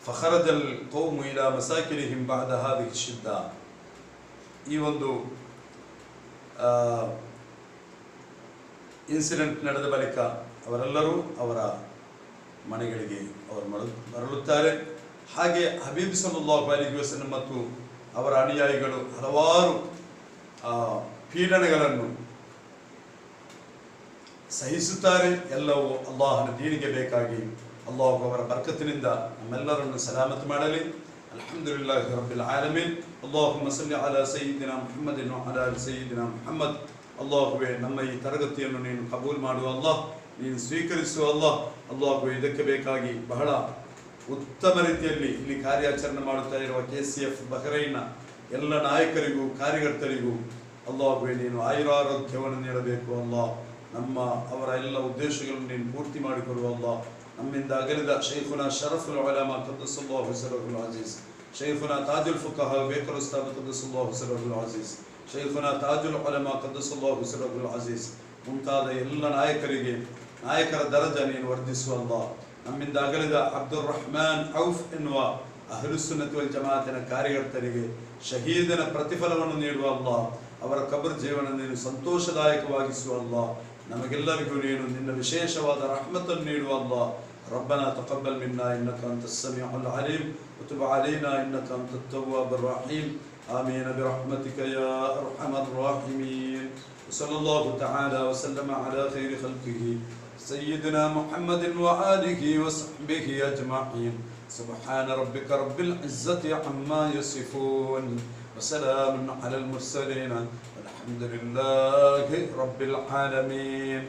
ಫಖರಜಲ್ ಕೌಮು ಇಲಾ ಮಸಾಕಿನಿಹಿಂ ಬಅದ ಹಾದಿಹಿ ಶಿದ್ದಾ, ಈ ಒಂದು ಇನ್ಸಿಡೆಂಟ್ ನಡೆದ ಬಳಿಕ ಅವರೆಲ್ಲರೂ ಅವರ ಮನೆಗಳಿಗೆ ಅವರು ಮರಳುತ್ತಾರೆ. ಹಾಗೆ ಹಬೀಬ್ ಸಲ್ಲಲ್ಲಾಹು ಅಲೈಹಿ ವಸಲ್ಲಂ ಮತ್ತು ಅವರ ಅನುಯಾಯಿಗಳು ಹಲವಾರು ಪೀಡನೆಗಳನ್ನು ಸಹಿಸುತ್ತಾರೆ. ಎಲ್ಲವೂ ಅಲ್ಲಾಹನ ದೀನಿಗೆ ಬೇಕಾಗಿ. ಅಲ್ಲಾಹು ಅವರ ಬರ್ಕತ್ತಿನಿಂದ ನಮ್ಮೆಲ್ಲರನ್ನು ಸಲಾಮತ್ ಮಾಡಲಿ. ಅಲ್ಹಮ್ದುಲಿಲ್ಲಾಹಿ ರಬ್ಬಿಲ್ ಆಲಮೀನ್. ಅಲ್ಲಾಹುಮ್ಮ ಸಲ್ಲಿ ಅಲಾ ಸಯ್ಯಿದಿನಾ ಮುಹಮ್ಮದಿನ್ ವ ಅಲಾ ಆಲಿ ಸಯ್ಯಿದಿನಾ ಮುಹಮ್ಮದ್. ಅಲ್ಲಾಹುವೇ, ನಮ್ಮ ಈ ತರಗತಿಯನ್ನು ನೀನು ಕಬೂಲ್ ಮಾಡುವ ಅಲ್ಲಾಹ್, ನೀನು ಸ್ವೀಕರಿಸುವ ಅಲ್ಲಾಹ್. ಅಲ್ಲಾಹುವೇ, ಇದಕ್ಕೆ ಬೇಕಾಗಿ ಬಹಳ ಉತ್ತಮ ರೀತಿಯಲ್ಲಿ ಇಲ್ಲಿ ಕಾರ್ಯಾಚರಣೆ ಮಾಡುತ್ತಾ ಇರುವ KCF ಬಹರೈನ್ನ ಎಲ್ಲ ನಾಯಕರಿಗೂ ಕಾರ್ಯಕರ್ತರಿಗೂ ಅಲ್ಲಾಹುವೇ ನೀನು ಆಯುರಾರೋಗ್ಯವನ್ನು ನೀಡಬೇಕು ಅಲ್ಲಾಹ್. ಅವರ ಎಲ್ಲ ಉದ್ದೇಶಗಳನ್ನು ನೀನು ಪೂರ್ತಿ ಮಾಡಿಕೊಡುವ ಅಲ್ಲಾಹ್. ನಮ್ಮಿಂದ ಅಗಲಿದ ಶೈಖುನಾ ಶರಫುಲ್ ಉಲಮಾ ಖದ್ದಸಲ್ಲಾಹು ಸಿರ್ರಹುಲ್ ಅಜೀಜ್, ಶೈಖುನಾ ತಾಜುಲ್ ಫುಕಹಾ ಬೇಕರ್ ಉಸ್ತಾದ್ ಖದ್ದಸಲ್ಲಾಹು ಸಿರ್ರಹುಲ್ ಅಜೀಜ್, ಶೈಖುನಾ ತಾಜುಲ್ ಉಲಮಾ ಖದ್ದಸಲ್ಲಾಹು ಸಿರ್ರಹುಲ್ ಅಜೀಜ್ ಮುಂತಾದ ಎಲ್ಲ ನಾಯಕರ ದರಜ ನೀನು ವರ್ಧಿಸುವ ಅಲ್ಲಾಹ್. ನಮ್ಮಿಂದ ಅಗಲಿದ ಅಬ್ದುಲ್ ರಹಮಾನ್ ಔಫ್ ಎನ್ನುವ ಅಹ್ಲು ಸುನ್ನತ್ ವಲ್ ಜಮಾಅತಿನ ಕಾರ್ಯಕರ್ತರಿಗೆ ಶಹೀದನ ಪ್ರತಿಫಲವನ್ನು ನೀಡುವ ಅಲ್ಲಾಹ್. ಅವರ ಕಬರ್ ಜೀವನ ನೀನು ಸಂತೋಷದಾಯಕವಾಗಿಸುವ ಅಲ್ಲಾಹ್. ನಮಗೆಲ್ಲರಿಗೂ ನೀನು ನಿನ್ನ ವಿಶೇಷವಾದ ರಹಮತನ್ನು ನೀಡುವ ಅಲ್ಲಾಹ್. ربنا تقبل منا إنك أنت السميع العليم وتب علينا إنك أنت التواب الرحيم آمين برحمتك يا أرحم الراحمين. وصلى الله تعالى وسلم على خير خلقه سيدنا محمد وآله وصحبه أجمعين. سبحان ربك رب العزة عما يصفون وسلام على المرسلين والحمد لله رب العالمين.